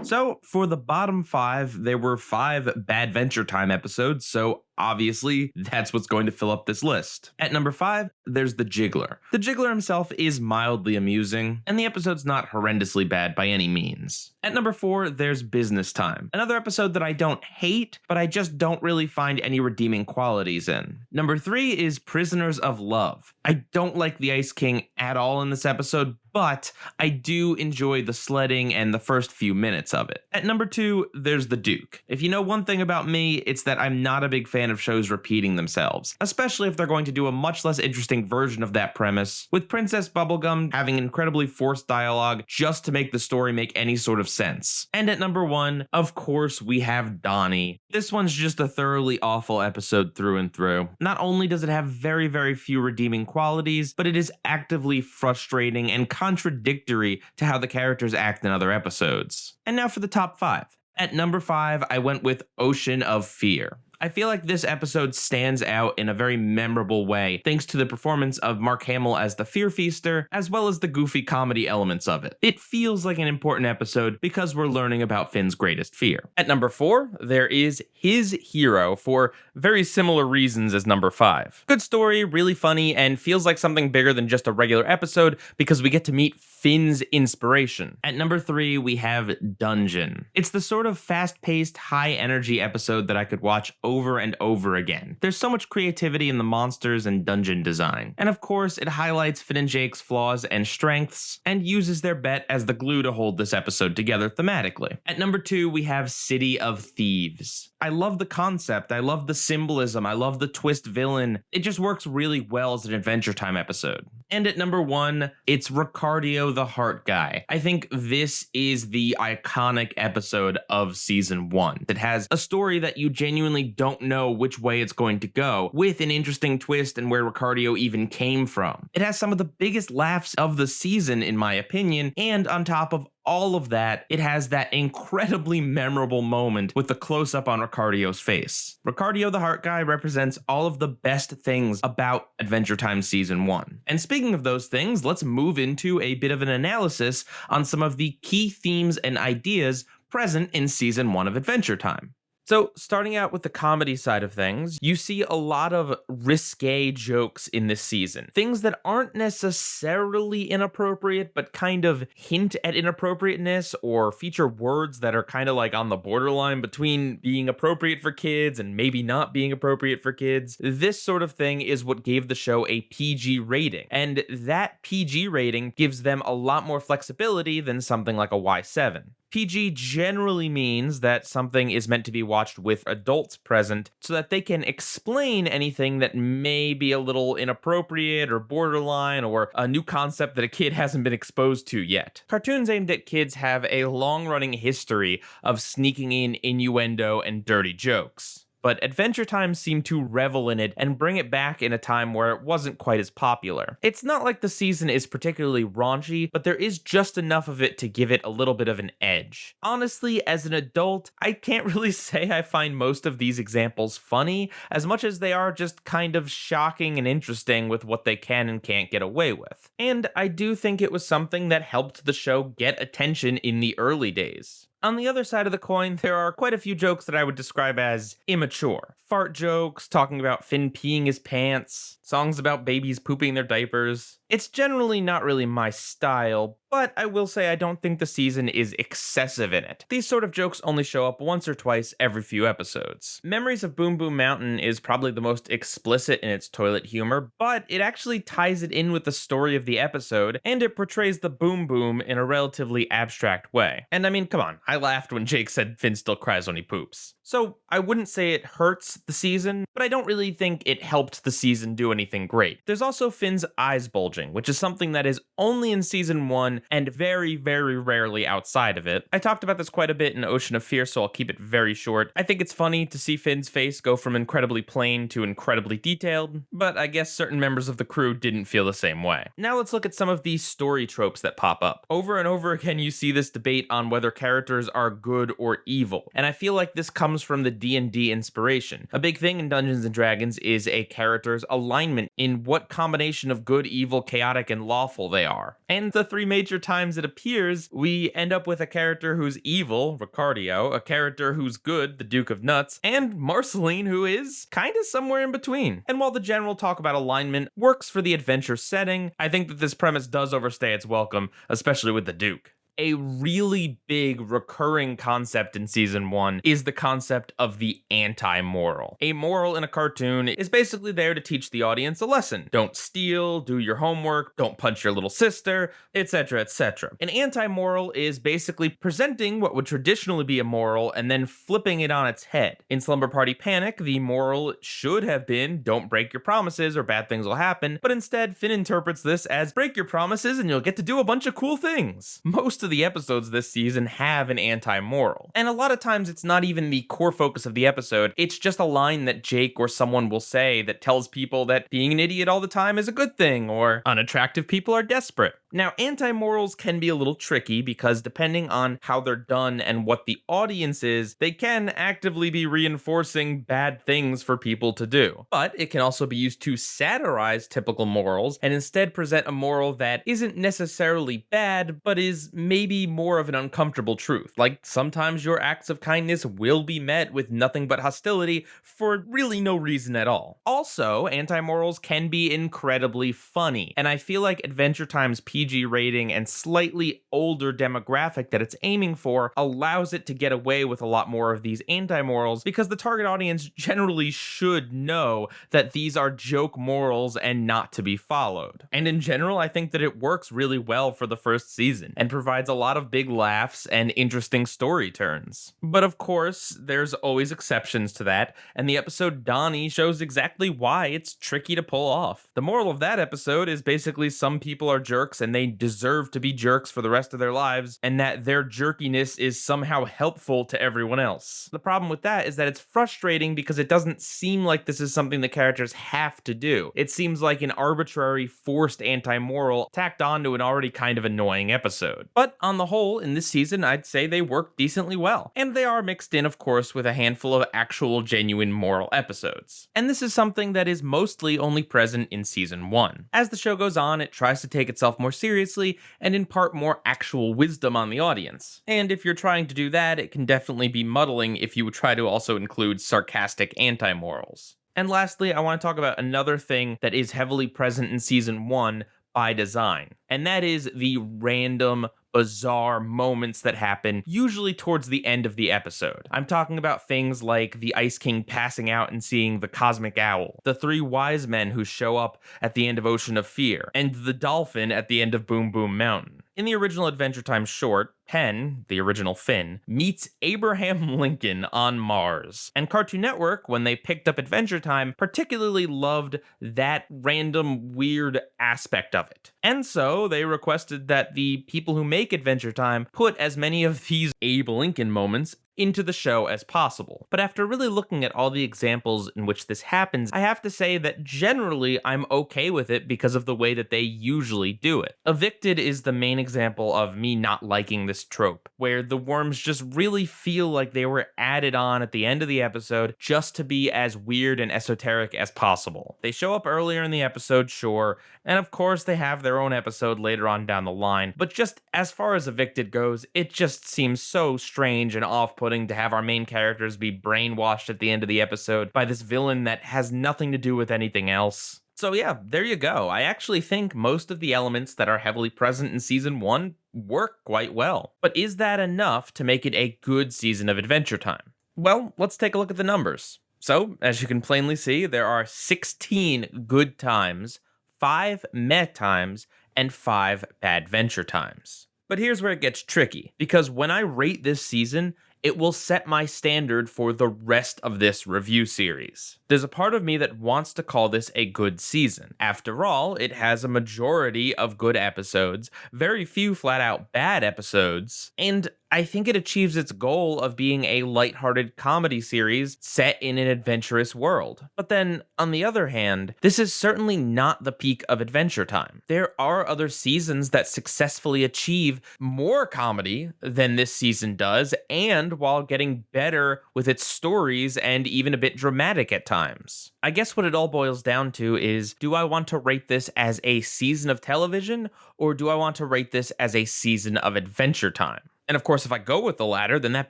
So, for the bottom 5, there were 5 Badventure Time episodes, so obviously, that's what's going to fill up this list. At number 5, there's the Jiggler. The Jiggler himself is mildly amusing, and the episode's not horrendously bad by any means. At number 4, there's Business Time. Another episode that I don't hate, but I just don't really find any redeeming qualities in. Number 3 is Prisoners of Love. I don't like the Ice King at all in this episode, but I do enjoy the sledding and the first few minutes of it. At number 2, there's the Duke. If you know one thing about me, it's that I'm not a big fan of shows repeating themselves, especially if they're going to do a much less interesting version of that premise, with Princess Bubblegum having incredibly forced dialogue just to make the story make any sort of sense. And at number 1, of course, we have Donnie. This one's just a thoroughly awful episode through and through. Not only does it have very, very few redeeming qualities, but it is actively frustrating and contradictory to how the characters act in other episodes. And now for the top 5. At number 5, I went with Ocean of Fear. I feel like this episode stands out in a very memorable way, thanks to the performance of Mark Hamill as the Fear Feaster, as well as the goofy comedy elements of it. It feels like an important episode because we're learning about Finn's greatest fear. At number 4, there is His Hero, for very similar reasons as number 5. Good story, really funny, and feels like something bigger than just a regular episode because we get to meet Finn's inspiration. At number 3, we have Dungeon. It's the sort of fast-paced, high-energy episode that I could watch over and over again. There's so much creativity in the monsters and dungeon design. And of course, it highlights Finn and Jake's flaws and strengths, and uses their bet as the glue to hold this episode together thematically. At number 2, we have City of Thieves. I love the concept, I love the symbolism, I love the twist villain. It just works really well as an Adventure Time episode. And at number 1, it's Ricardio the Heart Guy. I think this is the iconic episode of season 1. It has a story that you genuinely don't know which way it's going to go, with an interesting twist and where Ricardio even came from. It has some of the biggest laughs of the season, in my opinion, and on top of all of that, it has that incredibly memorable moment with the close-up on Ricardio's face. Ricardio the Heart Guy represents all of the best things about Adventure Time Season 1. And speaking of those things, let's move into a bit of an analysis on some of the key themes and ideas present in Season 1 of Adventure Time. So, starting out with the comedy side of things, you see a lot of risque jokes in this season. Things that aren't necessarily inappropriate, but kind of hint at inappropriateness or feature words that are kind of like on the borderline between being appropriate for kids and maybe not being appropriate for kids. This sort of thing is what gave the show a PG rating. And that PG rating gives them a lot more flexibility than something like a Y7. PG generally means that something is meant to be watched with adults present so that they can explain anything that may be a little inappropriate or borderline or a new concept that a kid hasn't been exposed to yet. Cartoons aimed at kids have a long-running history of sneaking in innuendo and dirty jokes. But Adventure Time seemed to revel in it and bring it back in a time where it wasn't quite as popular. It's not like the season is particularly raunchy, but there is just enough of it to give it a little bit of an edge. Honestly, as an adult, I can't really say I find most of these examples funny, as much as they are just kind of shocking and interesting with what they can and can't get away with. And I do think it was something that helped the show get attention in the early days. On the other side of the coin, there are quite a few jokes that I would describe as immature. Fart jokes, talking about Finn peeing his pants, songs about babies pooping their diapers. It's generally not really my style, but I will say I don't think the season is excessive in it. These sort of jokes only show up once or twice every few episodes. Memories of Boom Boom Mountain is probably the most explicit in its toilet humor, but it actually ties it in with the story of the episode, and it portrays the Boom Boom in a relatively abstract way. And I mean, come on, I laughed when Jake said Finn still cries when he poops. So I wouldn't say it hurts the season, but I don't really think it helped the season do anything great. There's also Finn's eyes bulging, which is something that is only in season 1 and very, very rarely outside of it. I talked about this quite a bit in Ocean of Fear, so I'll keep it very short. I think it's funny to see Finn's face go from incredibly plain to incredibly detailed, but I guess certain members of the crew didn't feel the same way. Now let's look at some of these story tropes that pop up. Over and over again, you see this debate on whether characters are good or evil, and I feel like this comes from the D&D inspiration. A big thing in Dungeons & Dragons is a character's alignment in what combination of good, evil, chaotic, and lawful they are. And the 3 major times it appears, we end up with a character who's evil, Ricardio, a character who's good, the Duke of Nuts, and Marceline, who is kind of somewhere in between. And while the general talk about alignment works for the adventure setting, I think that this premise does overstay its welcome, especially with the Duke. A really big recurring concept in season 1 is the concept of the anti-moral. A moral in a cartoon is basically there to teach the audience a lesson. Don't steal, do your homework, don't punch your little sister, etc., etc. An anti-moral is basically presenting what would traditionally be a moral and then flipping it on its head. In Slumber Party Panic, the moral should have been don't break your promises or bad things will happen, but instead Finn interprets this as break your promises and you'll get to do a bunch of cool things. Most most of the episodes this season have an anti-moral. And a lot of times it's not even the core focus of the episode, it's just a line that Jake or someone will say that tells people that being an idiot all the time is a good thing, or unattractive people are desperate. Now, anti-morals can be a little tricky because depending on how they're done and what the audience is, they can actively be reinforcing bad things for people to do. But it can also be used to satirize typical morals and instead present a moral that isn't necessarily bad, but is maybe more of an uncomfortable truth. Like, sometimes your acts of kindness will be met with nothing but hostility for really no reason at all. Also, anti-morals can be incredibly funny, and I feel like Adventure Time's PG rating and slightly older demographic that it's aiming for allows it to get away with a lot more of these anti-morals because the target audience generally should know that these are joke morals and not to be followed. And in general, I think that it works really well for the first season and provides a lot of big laughs and interesting story turns. But of course, there's always exceptions to that, and the episode Donnie shows exactly why it's tricky to pull off. The moral of that episode is basically some people are jerks and they deserve to be jerks for the rest of their lives, and that their jerkiness is somehow helpful to everyone else. The problem with that is that it's frustrating because it doesn't seem like this is something the characters have to do. It seems like an arbitrary, forced anti-moral tacked onto an already kind of annoying episode. But on the whole, in this season, I'd say they work decently well. And they are mixed in, of course, with a handful of actual genuine moral episodes. And this is something that is mostly only present in season 1. As the show goes on, it tries to take itself more seriously and impart more actual wisdom on the audience. And if you're trying to do that, it can definitely be muddling if you try to also include sarcastic anti-morals. And lastly, I want to talk about another thing that is heavily present in season 1 by design, and that is the random, bizarre moments that happen usually towards the end of the episode. I'm talking about things like the Ice King passing out and seeing the cosmic owl, the 3 wise men who show up at the end of Ocean of Fear, and the dolphin at the end of Boom Boom Mountain. In the original Adventure Time short, Penn, the original Finn, meets Abraham Lincoln on Mars. And Cartoon Network, when they picked up Adventure Time, particularly loved that random, weird aspect of it. And so they requested that the people who make Adventure Time put as many of these Abe Lincoln moments into the show as possible. But after really looking at all the examples in which this happens, I have to say that generally I'm okay with it because of the way that they usually do it. Evicted is the main example of me not liking this trope, where the worms just really feel like they were added on at the end of the episode just to be as weird and esoteric as possible. They show up earlier in the episode, sure, and of course they have their own episode later on down the line, but just as far as Evicted goes, it just seems so strange and off-putting to have our main characters be brainwashed at the end of the episode by this villain that has nothing to do with anything else. So yeah, there you go. I actually think most of the elements that are heavily present in season 1 work quite well. But is that enough to make it a good season of Adventure Time? Well, let's take a look at the numbers. So, as you can plainly see, there are 16 good times, 5 meh times, and 5 bad venture times. But here's where it gets tricky, because when I rate this season, it will set my standard for the rest of this review series. There's a part of me that wants to call this a good season. After all, it has a majority of good episodes, very few flat-out bad episodes, and I think it achieves its goal of being a lighthearted comedy series set in an adventurous world. But then, on the other hand, this is certainly not the peak of Adventure Time. There are other seasons that successfully achieve more comedy than this season does, and while getting better with its stories and even a bit dramatic at times. I guess what it all boils down to is, do I want to rate this as a season of television, or do I want to rate this as a season of Adventure Time? And of course, if I go with the latter, then that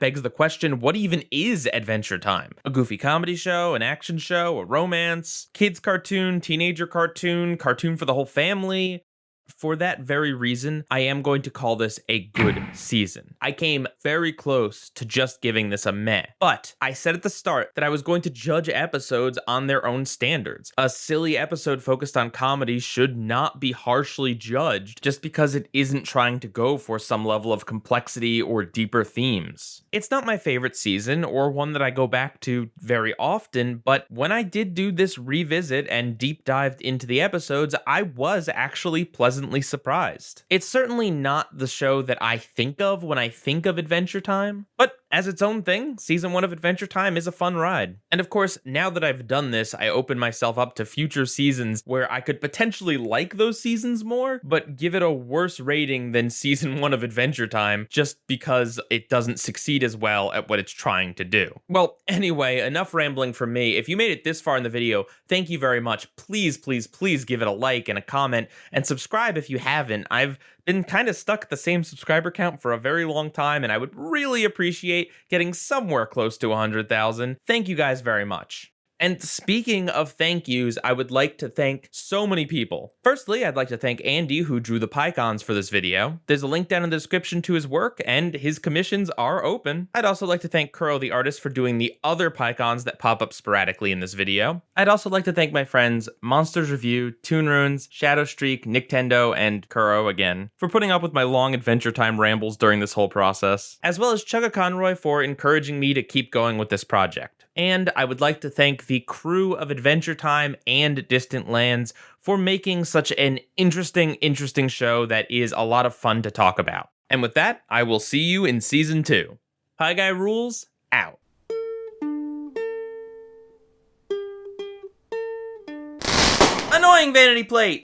begs the question, what even is Adventure Time? A goofy comedy show, an action show, a romance, kids cartoon, teenager cartoon, cartoon for the whole family? For that very reason, I am going to call this a good season. I came very close to just giving this a meh, but I said at the start that I was going to judge episodes on their own standards. A silly episode focused on comedy should not be harshly judged just because it isn't trying to go for some level of complexity or deeper themes. It's not my favorite season or one that I go back to very often, but when I did do this revisit and deep dived into the episodes, I was actually pleasantly pleasantly surprised. It's certainly not the show that I think of when I think of Adventure Time, but as its own thing, Season 1 of Adventure Time is a fun ride. And of course, now that I've done this, I open myself up to future seasons where I could potentially like those seasons more, but give it a worse rating than Season 1 of Adventure Time just because it doesn't succeed as well at what it's trying to do. Well, anyway, enough rambling from me. If you made it this far in the video, thank you very much. Please, please, please give it a like and a comment, and subscribe if you haven't. I've been kind of stuck at the same subscriber count for a very long time, and I would really appreciate getting somewhere close to 100,000. Thank you guys very much. And speaking of thank yous, I would like to thank so many people. Firstly, I'd like to thank Andy, who drew the PyCons for this video. There's a link down in the description to his work, and his commissions are open. I'd also like to thank Kuro the artist for doing the other PyCons that pop up sporadically in this video. I'd also like to thank my friends Monsters Review, Toon Runes, Shadow Streak, Nintendo, and Kuro again for putting up with my long Adventure Time rambles during this whole process, as well as Chugga Conroy for encouraging me to keep going with this project. And I would like to thank the crew of Adventure Time and Distant Lands for making such an interesting show that is a lot of fun to talk about. And with that, I will see you in Season 2. PIEGUYRULZ, out. Annoying vanity plate!